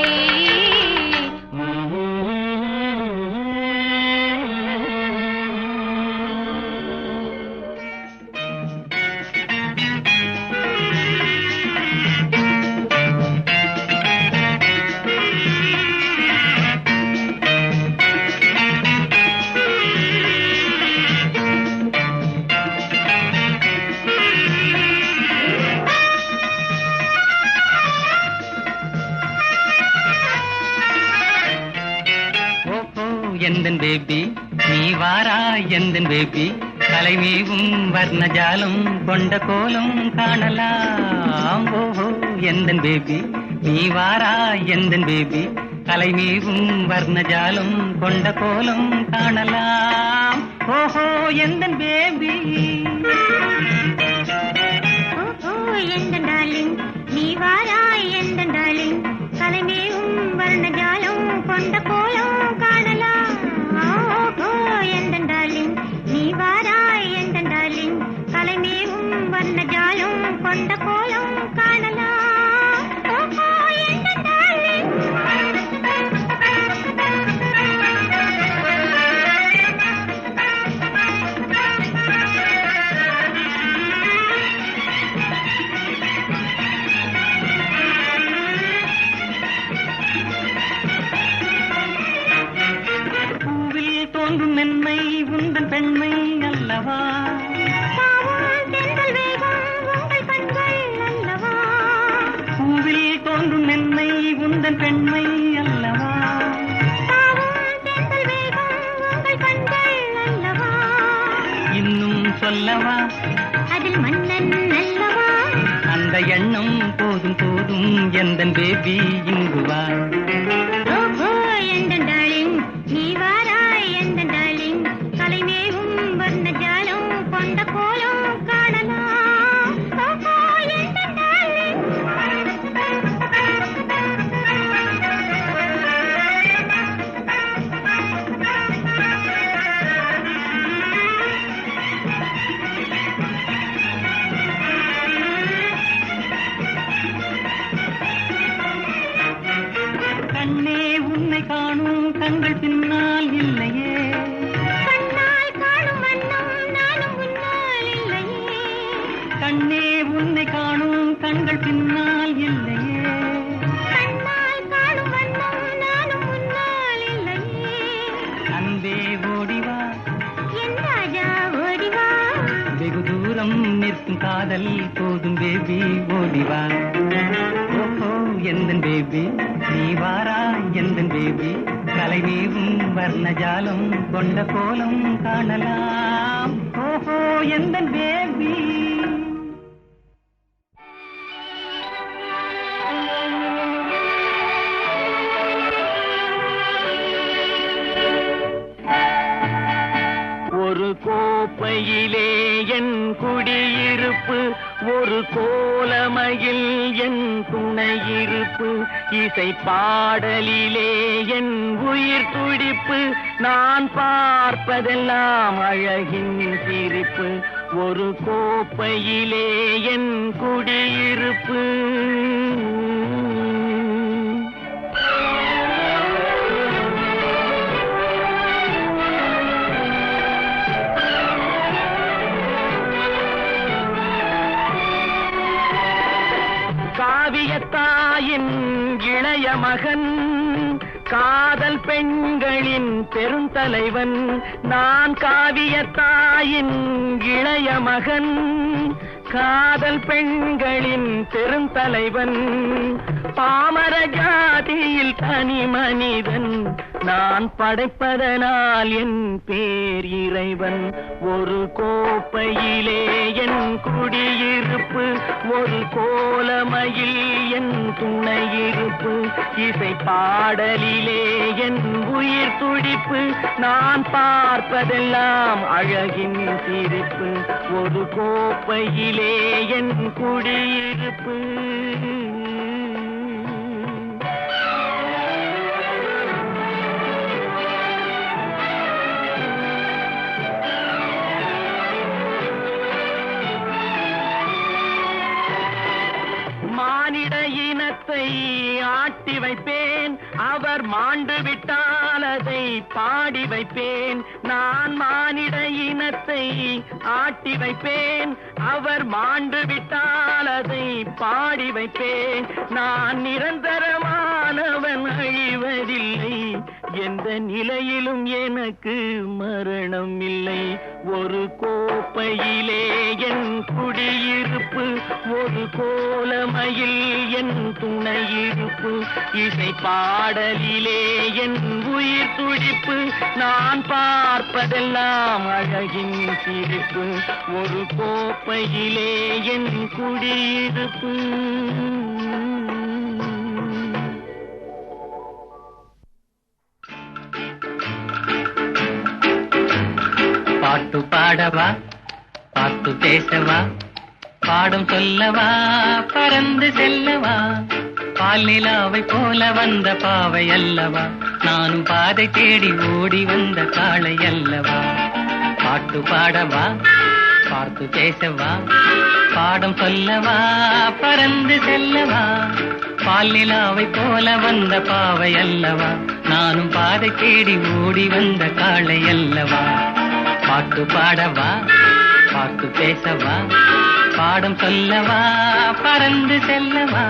எந்தன் பேபி நீ வாரா எந்தன் பேபி கலைமேவும் வர்ணஜாலம் கொண்ட கோலம் காணலாம். ஓஹோ எந்தன் பேபி நீ வாரா எந்தன் பேபி கலைமேவும் வர்ணஜாலம் கொண்ட கோலம் காணலாம். ஓஹோ எந்தன் பேபி எந்த டார்லிங் நீ வாராய் எந்த டார்லிங் கலைமேவும் வர்ணஜாலம் கொண்ட கோலம் காணலாம். எந்த டார்லிங் நீ வாராய் எந்த டார்லிங் கலைமேவும் வர்ணஜாலம் கொண்ட கோலம் காணலாம். எந்த டார்லிங் தோன்றும் மென்மை உந்தன் பெண்மை அல்லவா தென்றல் வேகம் உங்கள் கண்கள் அல்லவா பூவில் தோன்றும் மென்மை உந்தன் பெண்மை அல்லவா தென்றல் வேகம் உங்கள் கண்கள் அல்லவா இன்னும் சொல்லவா அதில் மன்னன் அல்லவா அந்த எண்ணம் போதும் போதும் எந்தன் பேபி இங்கு வா. எந்த டார்லிங் நீ வாராய் எந்த டார்லிங் கலைமேவும் வர்ணஜாலம் கொண்ட கோலம் காணலாம். எந்த டார்லிங் கண்ணே உன்னை காணும் கண்கள் பின்னால் இல்லையே கண்ணால் காணும் வண்ணம் நானும் முன்னால் இல்லையே கண்ணே உன்னை காணும் கண்கள் பின்னால் இல்லையே கண்ணால் காணும் வண்ணம் நானும் முன்னால் இல்லையே அன்பே ஓடிவா என் ராஜா ஓடிவா வெகு தூரம் நிற்கும் காதல் போதும் பேபி ஓடிவா. ஓஹோ எந்தன் பேபி நீ வாரா எந்தன் பேபி கலைமேவும் வர்ணஜாலம் கொண்ட கோலம் காணலாம். ஓஹோ எந்தன் பேபி ஒரு கோப்பையிலே என் குடியிருப்பு ஒரு கோலமையில் என் துணையிருப்பு இசை பாடலிலே என் உயிர் துடிப்பு நான் பார்ப்பதெல்லாம் அழகின் சிரிப்பு ஒரு கோப்பையிலே என் குடியிருப்பு. காவியத்தாயின் இளைய மகன் காதல் பெண்களின் பெருந்தலைவன் நான் காவியத்தாயின் இளைய மகன் காதல் பெண்களின் பெருந்தலைவன் பாமர ஜாதியில் தனி மனிதன் நான் படைப்பதனால் என் பேர் இறைவன் ஒரு கோப்பையிலே என் குடியிருப்பு ஒரு கோலமையில் என் துணையிருப்பு இசை பாடலிலே என் உயிர் துடிப்பு நான் பார்ப்பதெல்லாம் அழகின் சிரிப்பு ஒரு கோப்பையிலே என் குடியிருப்பு. ஆட்டி வைப்பேன், அவர் மாண்டு விட்டால் அதை பாடி வைப்பேன். நான் மானிட இனத்தை ஆட்டி வைப்பேன், அவர் மாண்டு விட்டால் அதை பாடி வைப்பேன். நான் நிரந்தரமானவன், அழிவதில்லை, எந்த நிலையிலும் எனக்கு மரணம் இல்லை. ஒரு கோப்பையிலே என் குடியிருப்பு, ஒரு கோலமையில் என் துணையிருப்பு, இசை பாடலிலே என் உயிர் துடிப்பு. நான் பார்ப்பதெல்லாம் அழகின் சிரிப்பு, ஒரு கோப்பையிலே என் குடியிருப்பு. பாட்டு பாடவா, பாட்டு பேசவா, பாடம் சொல்லவா, பறந்து செல்லவா, பால் நிலாவை போல வந்த பாவை அல்லவா, நானும் பாதை தேடி ஓடி வந்த காளை அல்லவா. பாட்டு பாடவா, பாட்டு பேசவா, பாடம் சொல்லவா, பறந்து செல்லவா, பால் நிலாவை போல வந்த பாவை அல்லவா, நானும் பாதை தேடி ஓடி வந்த காளை அல்லவா. பாட்டு பாடவா, பாட்டு பேசவா, பாடம் சொல்லவா, பறந்து செல்லவா.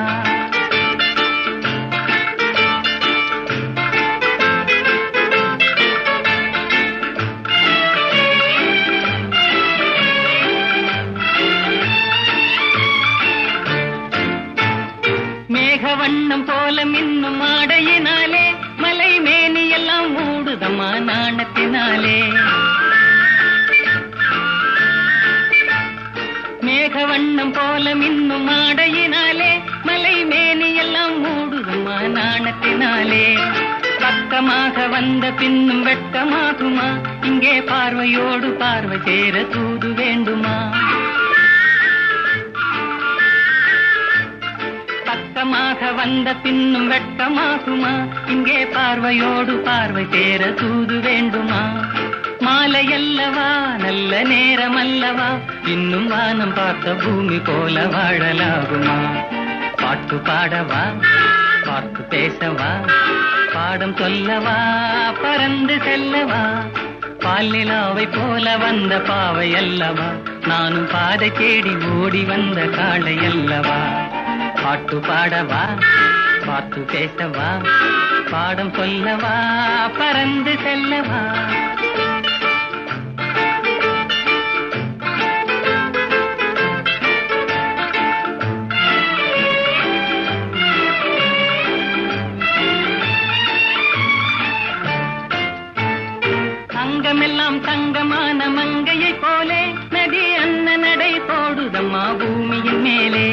மேகவண்ணம் போல மின்னும் ஆடையினாலே மலை மேனி எல்லாம் மூடுதம்மா நாணத்தினாலே. மேகவண்ணம் போல மின்னும் ஆடையினாலே மலை மேனி எல்லாம் மூடுதம்மா நாணத்தினாலே. பக்கமாக வந்த பின்னும் வெட்கமாகுமா, இங்கே பார்வையோடு பார்வை சேர தூது வேண்டுமா. பக்கமாக வந்த பின்னும் வெட்கமாகுமா, இங்கே பார்வையோடு பார்வை சேர தூது வேண்டுமா. மாலையல்லவா, நல்ல நேரம் அல்லவா, இன்னும் வானம் பார்த்த பூமி போல வாழலாகுமா. பாட்டு பாடவா, பாட்டு பேசவா, பாடம் சொல்லவா, பறந்து செல்லவா, பால் நிலாவை போல வந்த பாவை அல்லவா, நானும் பாதை தேடி ஓடி வந்த காளை அல்லவா. பாட்டு பாடவா, பாட்டு பேசவா, பாடம் சொல்லவா, பறந்து செல்லவா. அங்கமெல்லாம் தங்கமான மங்கையை போலே நதி அன்ன நடை போடுதம்மா பூமியின் மேலே.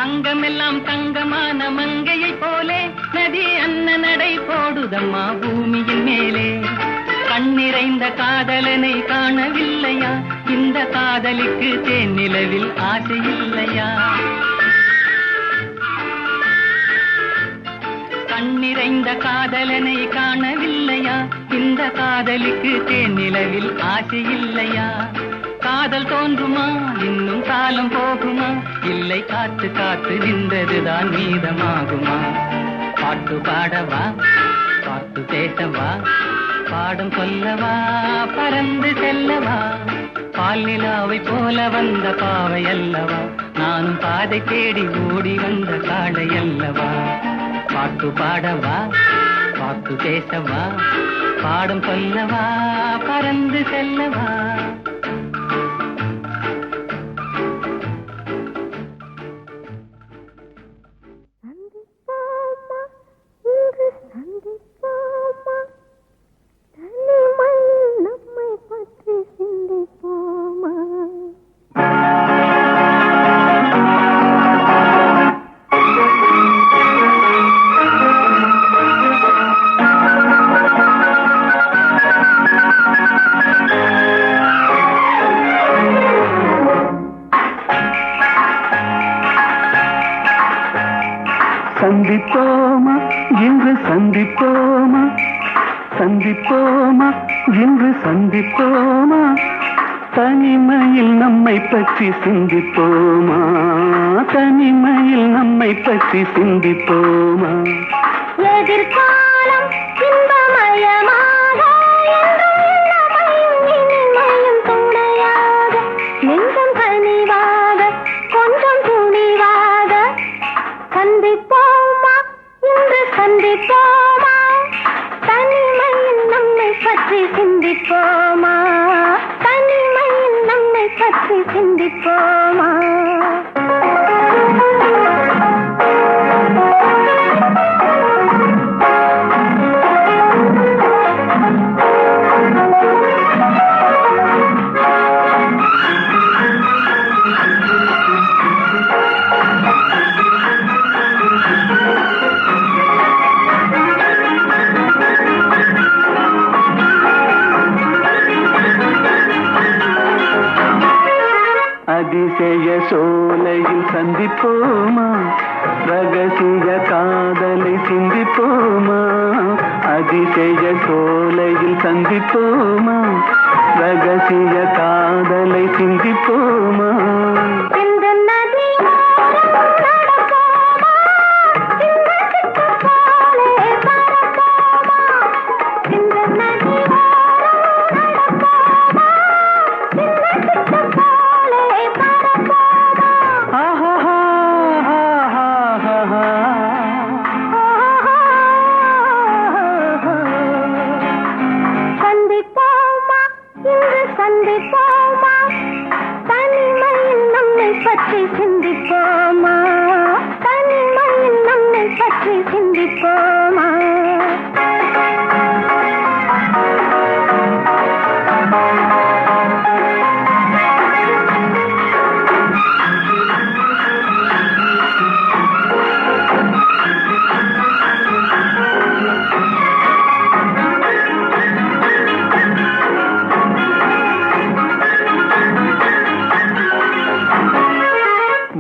அங்கமெல்லாம் தங்கமான மங்கையை போலே நதி அன்ன நடை போடுதம்மா பூமியின் மேலே. கண்ணிறைந்த காதலனை காணவில்லையா, இந்த காதலிக்கு தேன் நிலவில் ஆசை இல்லையா. கண்ணிறைந்த காதலனை காணவில்லையா, இந்த காதலிக்கு தேன் நிலவில் ஆசை இல்லையா. காதல் தோன்றுமா, இன்னும் காலம் போகுமா, இல்லை காத்து காத்து நின்றதுதான் மீதமாகுமா. பாட்டு பாடவா, பாட்டு பேசவா, பாடம் சொல்லவா, பறந்து செல்லவா, பால் நிலாவை போல வந்த பாவை அல்லவா, நானும் பாதை தேடி ஓடி வந்த காளை அல்லவா. பாட்டு பாடவா, பாட்டு பேசவா, பாடம் சொல்லவா, பறந்து செல்லவா. சந்திப்போமா இன்று சந்திப்போமா, சந்திப்போமா இன்று சந்திப்போமா, தனிமையில் நம்மை பற்றி சிந்திப்போமா, தனிமையில் நம்மை பற்றி சிந்திப்போமா. எதிர்காலம் இன்பமயமாக என்றும் இளமையும் இனிமையும் துணையாக நெஞ்சம் கனிவாக கொஞ்சம் துணிவாக சந்திப்போமா இன்று சந்திப்போமா, தனிமையில் நம்மை பற்றி சிந்திப்போமா, தனிமையில் நம்மை பற்றி சிந்திப்போமா. அதிசய சோலையில் சந்திப்போமா, ரகசிய காதலை சிந்திப்போமா. அதிசய சோலையில் சந்திப்போமா, ரகசிய காதலை சிந்திப்போமா. சந்திப்போமா தனிமையில் நம்மை பற்றி சிந்திப்போமா, தனிமையில் நம்மை பற்றி சிந்திப்போமா.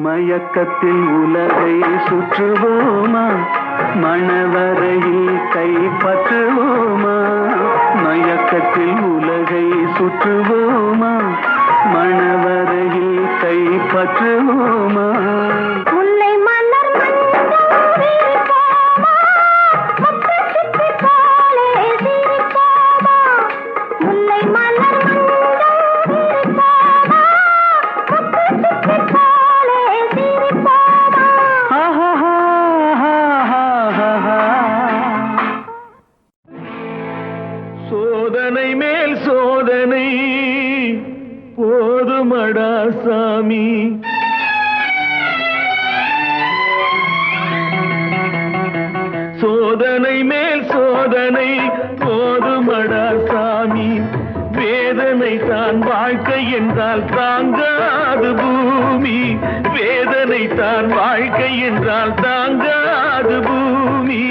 மயக்கத்தில் உலகை சுற்றுவோமா, மணவரையில் கைப்பற்றுவோமா. மயக்கத்தில் உலகை சுற்றுவோமா, மணவரையில் கைப்பற்றுவோமா. முல்லை மலர் மஞ்சள் விரிப்போமா, முத்துச் சிப்பி போலே சிரிப்போமா. முல்லை மலர் மஞ்சள் விரிப்போமா, முத்துச் சிப்பி போலே சிரிப்போமா. சோதனை மேல் சோதனை போதுமடா சாமி, சோதனை மேல் சோதனை போதுமடா சாமி. வேதனை தான் வாழ்க்கை என்றால் தாங்காது பூமி, வேதனை தான் வாழ்க்கை என்றால் தாங்காது பூமி.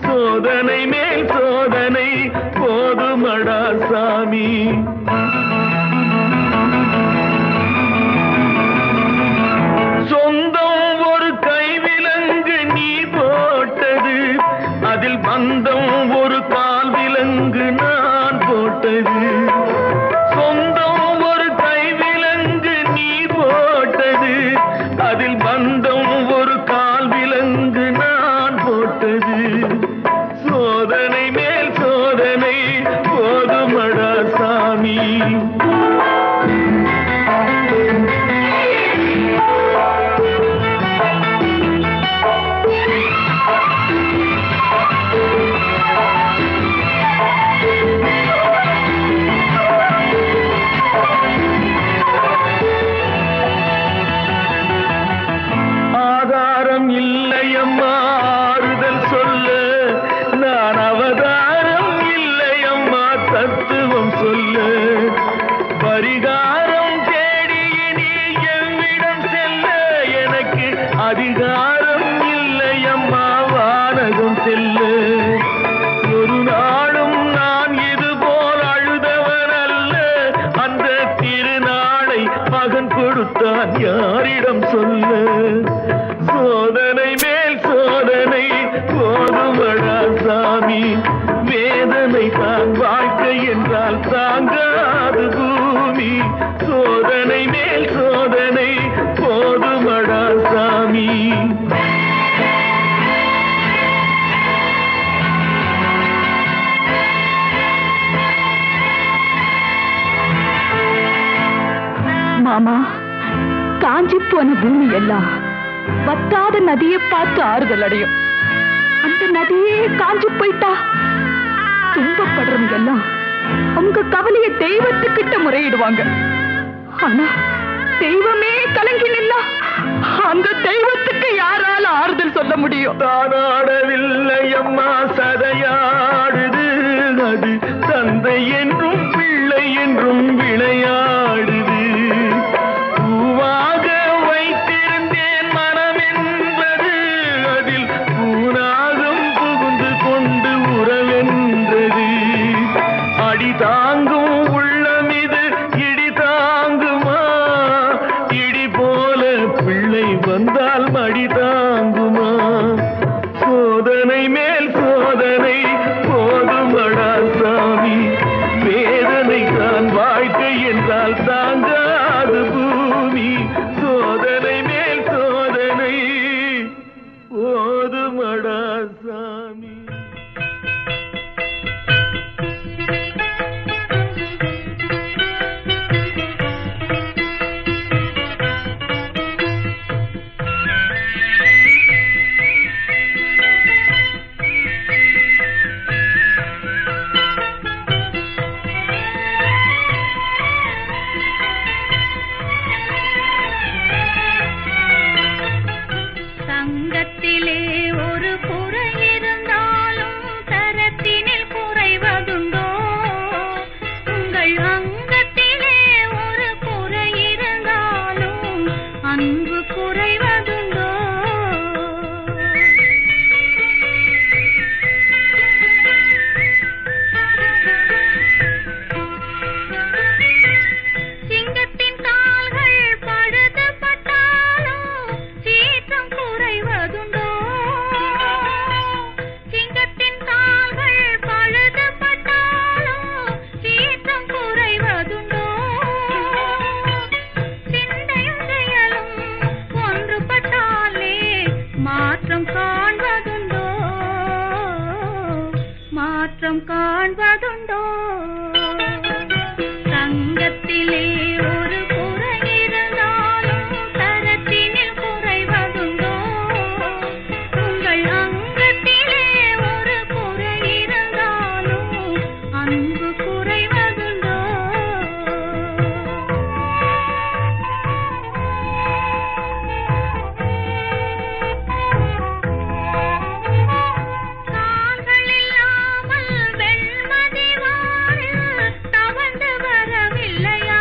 சோதனை மேல் சோதனை போதுமடா சாமி. சொந்தம் ஒரு கைவிலங்கு நீ போட்டது, அதில் பந்தம் ஒரு கால் விலங்கு நான் போட்டது. சொந்தம் ஒரு கைவிலங்கு நீ போட்டது, அதில் பந்தம் ஒரு கால் விலங்கு நான் போட்டது. சோதனை மேல் சோதனை போதுமடா சாமி. ஆதாரம் இல்லையம்மா ஆறுதல் சொல்ல, நான் அவதாரம் இல்லையம்மா தத்துவம் சொல்ல. பரிகாரம் தேடிய நீ எவ்விடம் செல்ல, எனக்கு அதிகாரம் இல்லையம்மா வானகம் செல்ல. ஒரு நாளும் நான் இது போல் அழுதவன் அல்ல, அந்த திருநாளை மகன் கொடுத்தான் யாரிடம் சொல்ல. சோதனை மேல் சோதனை போதுமடா சாமி, வேதனை தான் வாழ்க்கை என்றால் தாங்காது பூமி. மாமா, காஞ்சி போன பூமி எல்லாம் வத்தாத நதியை பார்த்து ஆறுதல் அடையும். அந்த நதியே காஞ்சி போயிட்டா துன்பப்படுறவங்க எல்லாம் அவங்க கவலைய தெய்வத்துக்கிட்ட முறையிடுவாங்க. ஆனா தெய்வமே கலங்கி நின்னா அந்த தெய்வத்துக்கு யாரால ஆறுதல் சொல்ல முடியும்? தானாடவில்லை அம்மா, சதையாடுது. அது தந்தை என்றும் பிள்ளை என்றும் விளையாடுது. பூவாக வைத்திருந்தேன் மனம் என்பது அதில் பூனாகம் புகுந்து கொண்டு உறவென்றது. அடி தாங்கும் உள்ளம் இது இடி தாங்குமா? இடி போல பிள்ளை வந்தால் மடி தாங்குமா? சோதனை மேல் சோதனை போதுமடா சாமி. வேதனை தான் வாழ்க்கை என்றால் தாங்காது பூமி. சோதனை மேல் சோதனை போதுமடா சாமி. சங்கத்திலே ஒரு குறை இருந்தாலும் தரத்தினில் குறைவதுண்டோ? உங்கள் அங்கத்திலே ஒரு குறை இருந்தாலும் அன்பு குறைவதுண்டோ? சிங்கத்தின் கால்கள் பழுதுபட்டாலும் சீற்றம் குறைவதுண்டோ? சிங்கத்தின் கால்கள் பழுதுபட்டாலும் சீற்றம் குறைவதுண்டோ? சிந்தையும் செயலும் ஒன்றுபட்டாலே மாற்றம் காண்பதுண்டோ? மாற்றம் காண்பதுண்டோ? சங்கத்திலே ஒரு குறை இருந்தாலும் தரத்தினில் குறைவதுண்டோ? உங்கள் அங்கத்திலே ஒரு குறை இருந்தாலும் அன்பு குறைவதுண்டோ? கால்கள் இல்லாமல் வெண்மதி வானில் தவழ்ந்து வரவில்லையா?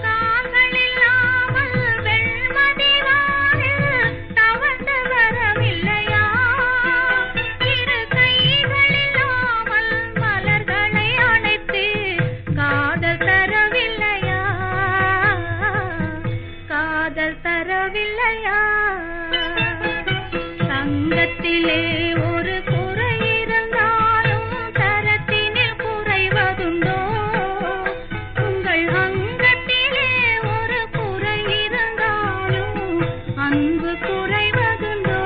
கால்கள் இல்லாமல் வெண்மதி வானில் தவழ்ந்து வரவில்லையா? இரு கைகள் இல்லாமல் மலர்களை அணைத்து காதல் தரவில்லையா? காதல் தரவில்லையா? சங்கத்திலே ஒரு குறை இருந்தாலும் தரத்தினில் குறைவதுண்டோ? உங்கள் அங்கத்திலே ஒரு குறை இருந்தாலும் அன்பு குறைவதுண்டோ?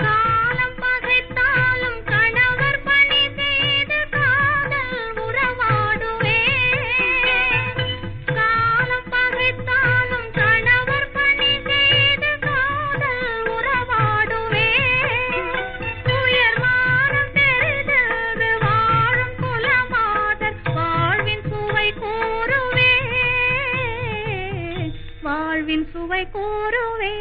காலம் பகைத்தாலும் கணவர் பணி செய்து காதல் உறவாடுவே. காலம் பகைத்தாலும் கணவர் பணி செய்து காதல் உறவாடுவே. உயர்வானம் தெரிந்தது வாழும் குலமாதர் வாழ்வின் சுவை கூறுவே. வாழ்வின் சுவை கூறுவே.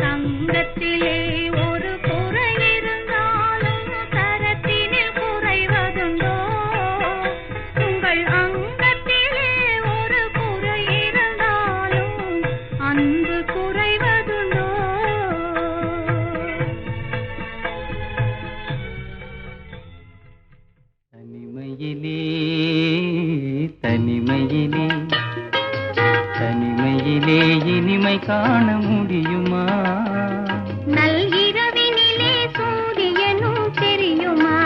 சங்கத்திலே ஒரு குறை இருந்தாலும் தரத்தினில் குறைவதுண்டோ? உங்கள் அங்கத்திலே ஒரு குறை இருந்தாலும் அன்பு குறைவதுண்டோ? தனிமையிலே தனிமையிலே தனிமையிலே இனிமை காண முடியுமா? நல்கிரவினிலே சூரியனும் தெரியுமா?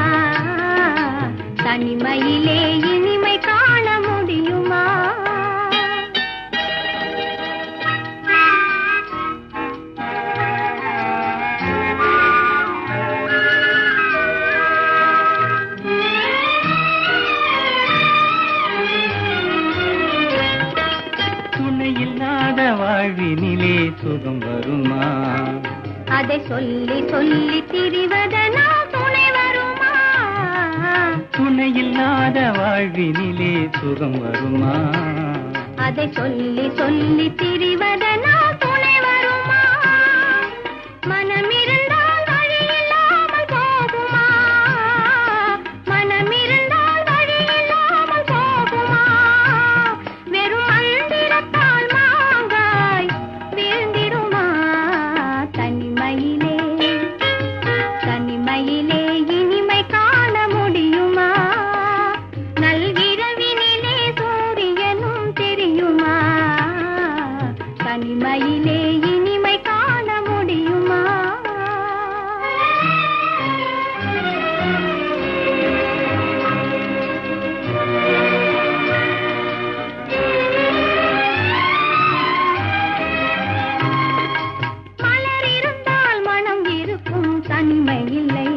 தனிமையிலே இனிமை காண முடியுமா? வாழ்வினிலே சுகம் வருமா? அதை சொல்லி சொல்லி திரிவதனால் துணை வருமா? துணையில்லாத வாழ்வினிலே சுகம் வருமா? அதை சொல்லி சொல்லி திரிவதனால் துணை வருமா? மனமிருந்தால் வழி இல்லாமல் போகுமா? மனமிருந்தால் வழி இல்லாமல் போகுமா? வெறும் மந்திரத்தால் மாங்காய் வீழ்ந்திடுமா? தனிமையிலே தனிமையிலே இனிமை காண முடியுமா? நல்கிரவினிலே சூரியனும் தெரியுமா? தனிமையிலே இனிமை காண முடியுமா? மலர் இருந்தால் மனம் இருக்கும், தனிமை இல்லை.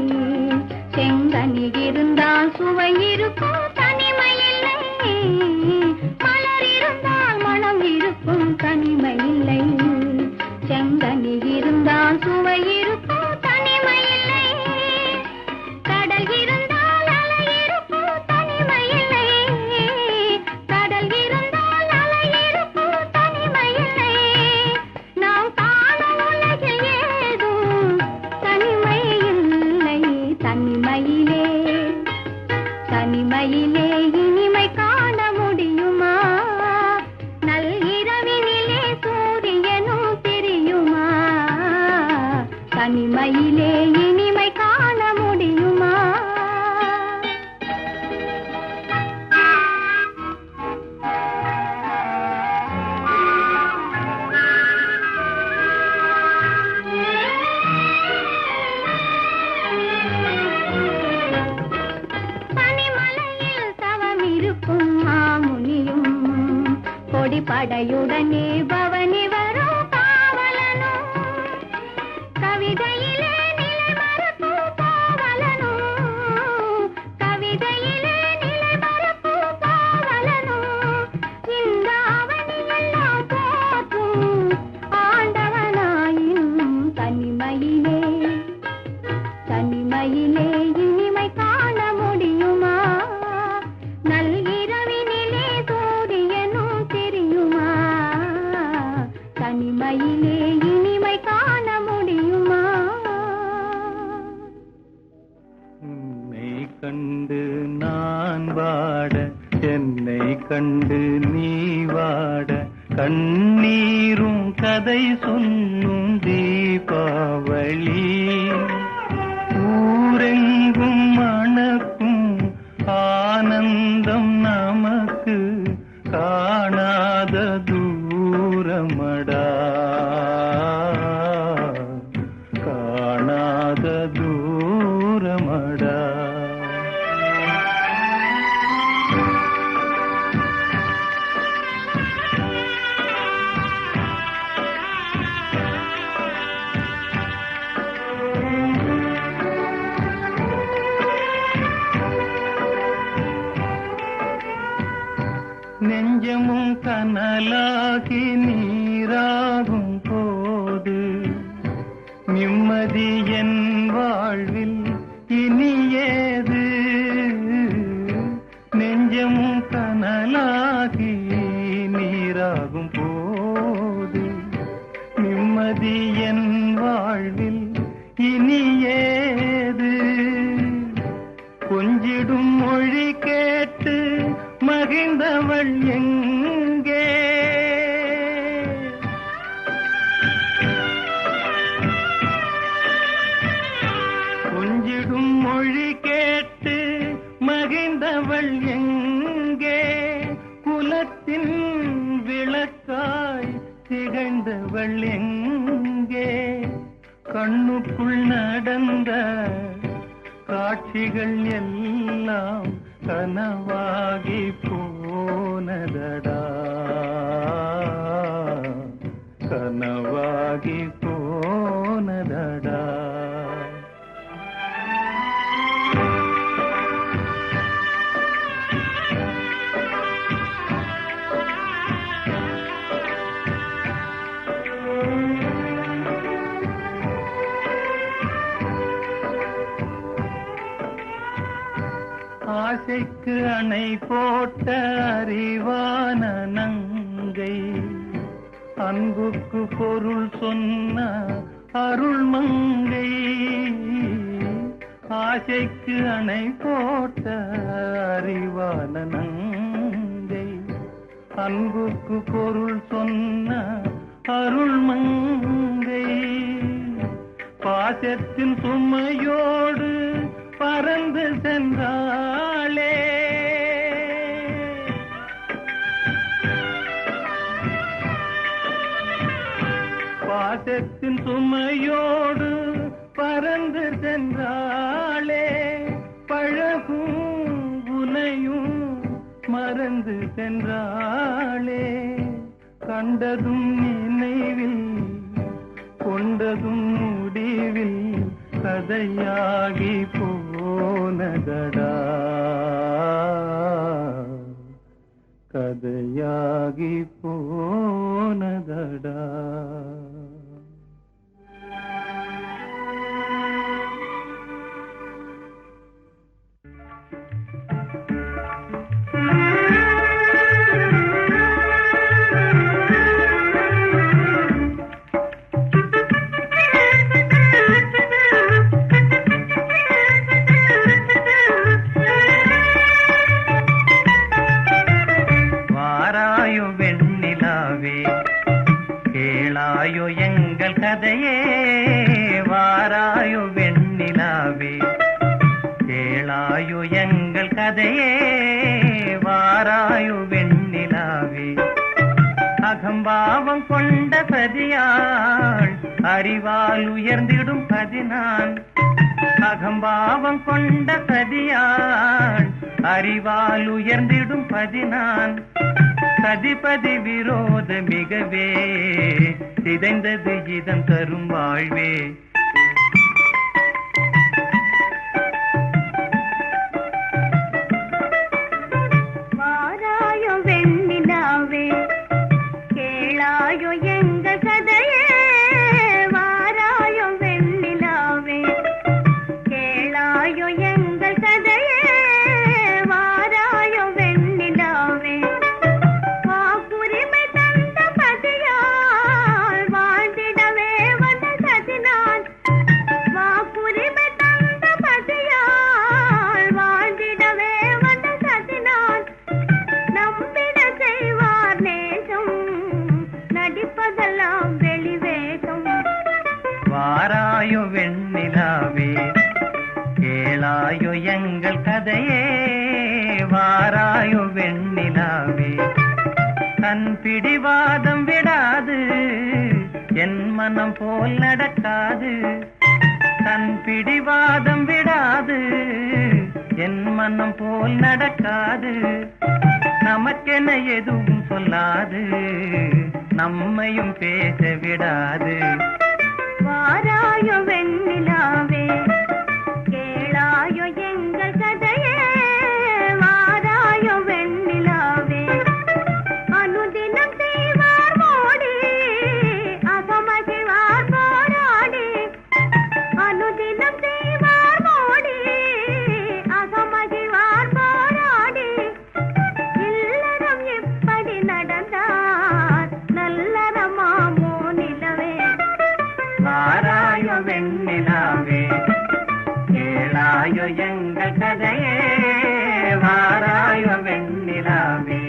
செங்கனி இருந்தால் சுவை இருக்கும், தனிமை இல்லை. மலர் இருந்தால் மனம் இருக்கும், தனிமை இல்லை. செங்கனி இருந்தால் சுவை இருக்கும், தனிமை இல்லை. கடல் இருந்தால் அலை இருக்கும், தனிமை இல்லை. கடல் இருந்தால் அலை இருக்கும், தனிமை இல்லை. நாம் காணும் உலகில் ஏதும் தனிமை இல்லை. தனிமையிலே தனிமையிலே இனிமை காண முடியுமா? நல்கிரவினிலே சூரியனும் தெரியுமா? தனிமையிலே இனிமை காண முடியுமா? பனிமலையில் தவம் இருக்கும் மாமுனியும், கொடிப்படையுடனே பவனி வரும் காவலனும், கவிதையிலே நிலை மறக்கும் பாவலனும், கவிதையிலே நிலை மறக்கும் பாவலனும், இந்த அவனியெல்லாம் போற்றும் ஆண்டவனாயினும் தனிமையிலே தனிமையிலே இனிமை காண முடியுமா? நல்கிரவினிலே சூரியனும் தெரியுமா? தனிமையிலே இனிமை காண முடியுமா? உன்னை கண்டு நான் வாட, என்னை கண்டு நீ வாட, கண்ணீரும் கதை சொல்லும் தீபாவளி. ஊரெங்கும் மணக்கும் ஆனந்தம் நமக்கு காணாத தூரமடா, காணாத தூரமடா. நெஞ்சமும் கனலாகி நீராகும் போது நிம்மதி என் வாழ்வில் இனியேது. நெஞ்சமும் கனலாகி நீராகும் போது நிம்மதி என் வாழ்வில் இனியேது. கொஞ்சிடும் மொழி கேட்டு மகிழ்ந்தவள் எங்கே? கொஞ்சிடும் மொழி கேட்டு மகிழ்ந்தவள் எங்கே? குலத்தின் விளக்காய் திகழ்ந்தவள் எங்கே? கண்ணுக்குள் நடந்த காட்சிகள் எல்லாம் கனவாகி போனதடா, கனவாகி போனதடா. ஆசைக்கு அணை போட்ட அறிவான நங்கை, அன்புக்கு பொருள் சொன்ன அருள் மங்கை. ஆசைக்கு அணை போட்ட அறிவான நங்கை, அன்புக்கு பொருள் சொன்ன அருள் மங்கை. பாசத்தின் சுமையோடு பறந்து சென்றாளே, பாசத்தின் சுமையோடு பறந்து சென்றாளே. பழகும் உனையும் மறந்து சென்றாளே. கண்டதும் நினைவில் கொண்டதும் முடிவில் கதையாகி போனதடா, கதையாகி போனதடா. கேளாயோ எங்கள் கதையே, வாராயோ வெண்ணிலாவே. கேளாயோ எங்கள் கதையே, வாராயோ வெண்ணிலாவே. அகம்பாவம் கொண்ட பதியாள் அறிவால் உயர்ந்திடும் பதினான். அகம்பாவம் கொண்ட பதியாள் அறிவால் உயர்ந்திடும் பதினான். சதிபதி விரோத மிகவே சிதைந்தது இதன் தரும் வாழ்வே. வாராயோ வெண்ணிலாவே, கேளாயோ எங்கள் கதையே, வாராயோ வெண்ணிலாவே. கேளாயோ எங்கள் கதையே, வாராயோ வெண்ணிலாவே. வாக்குரிமை தந்த பதியால் வாழ்ந்திடவே வந்த சதினான். வாக்குரிமை தந்த பதியால் வாழ்ந்திடவே வந்த சதினான். நம்பிட செய்வார் நேசம், நடிப்பதெல்லாம் வெளிவேகம். வாராயோ வெண்ணிலாவே, கேளாயோ எங்கள் கதையே, வாராயோ வெண்ணிலாவே. தன் பிடிவாதம் விடாது, என் மனம் போல் நடக்காது. தன் பிடிவாதம் விடாது, என் மனம் போல் நடக்காது. நமக்கென எதுவும் சொல்லாது, நம்மையும் பேச விடாது. வாராயோ வெண்ணிலாவே, கேளாயோ எங்கள் கதையே, வாராயோ வெண்ணிலாவே. அனுதினம் செய்வார் மோடி, அகமகிழ்வார் போராடி. அனுதினம் செய்வார் மோடி, அகமகிழ்வார் போராடி. இல்லறம் எப்படி நடந்தார், நல்லறமாமோ நிலவே. வாராயோ வெண்ணிலாவே, கேளாயோ எங்கள் கதையே, வாராயோ வெண்ணிலாவே.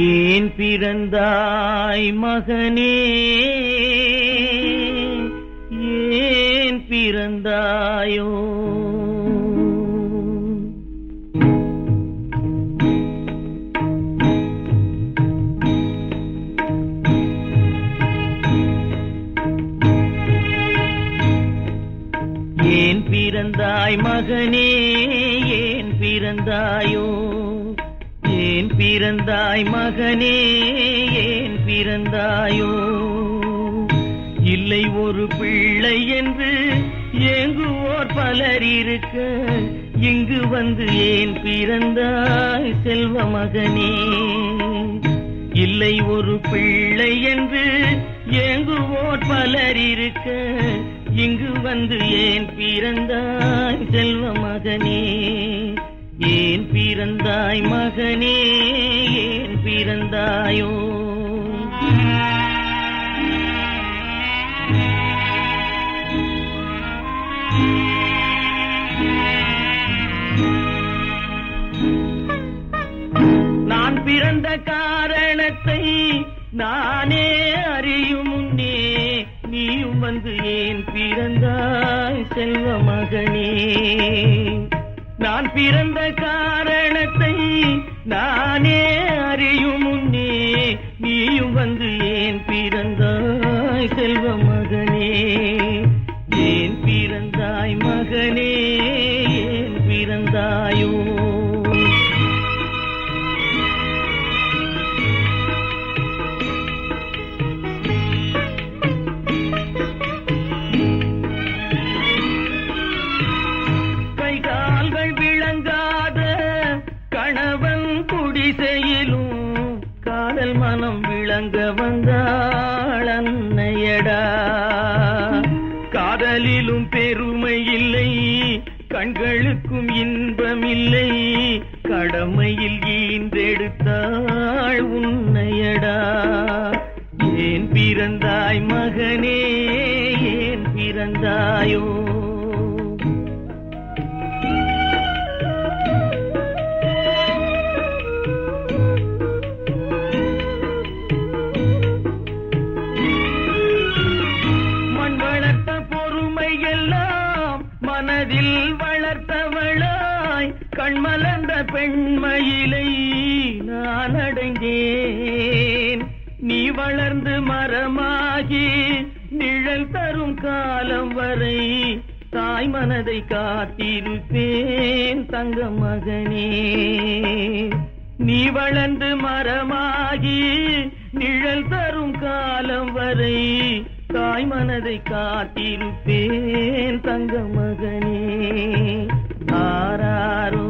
ஏன் பிறந்தாய் மகனே, ஏன் பிறந்தாயோ. ஏன் பிறந்தாய் மகனே, ஏன் பிறந்தாயோ. ஏன் பிறந்தாய் மகனே, ஏன் பிறந்தாயோ. இல்லை ஒரு பிள்ளை என்று ஏங்குவோர் பலர் இருக்க, இங்கு வந்து ஏன் பிறந்தாய் செல்வ மகனே. இல்லை ஒரு பிள்ளை என்று ஏங்குவோர் பலர் இருக்க, இங்கு வந்து ஏன் பிறந்தாய் செல்வ மகனே, ஏன் பிறந்தாய் மகனே, ஏன் பிறந்தாயோ? நான் பிறந்த காரணத்தை நானே அறியும் முன்னே நீயும் வந்து ஏன் பிறந்தாய் செல்வ மகனே. நான் பிறந்த காரணத்தை நானே அறியும் முன்னே நீயும் வந்து ஏன் பிறந்தாய் செல்வ மகனே, ஏன் பிறந்தாய் மகனே, ஏன் பிறந்தாயோ? காதல் மனம் விளங்க வந்தாள் அன்னையடா. காதலிலும் பெருமை இல்லை, கண்களுக்கும் இன்பமில்லை, கடமையில் ஈன்றெடுத்தாள் உன்னையடா. ஏன் பிறந்தாய் மகனே, ஏன் பிறந்தாயோ? மனதில் வளர்த்தவளாய் கண்மலர்ந்த பெண்மயிலை நான் அடைந்தேன். நீ வளர்ந்து மரமாகி நிழல் தரும் காலம் வரை தாய் மனதை காத்திருப்பேன் தங்க மகனே. நீ வளர்ந்து மரமாகி நிழல் தரும் காலம் வரை தாய் மனதை காத்திருப்பேன் தங்க மகனே. ஆராரோ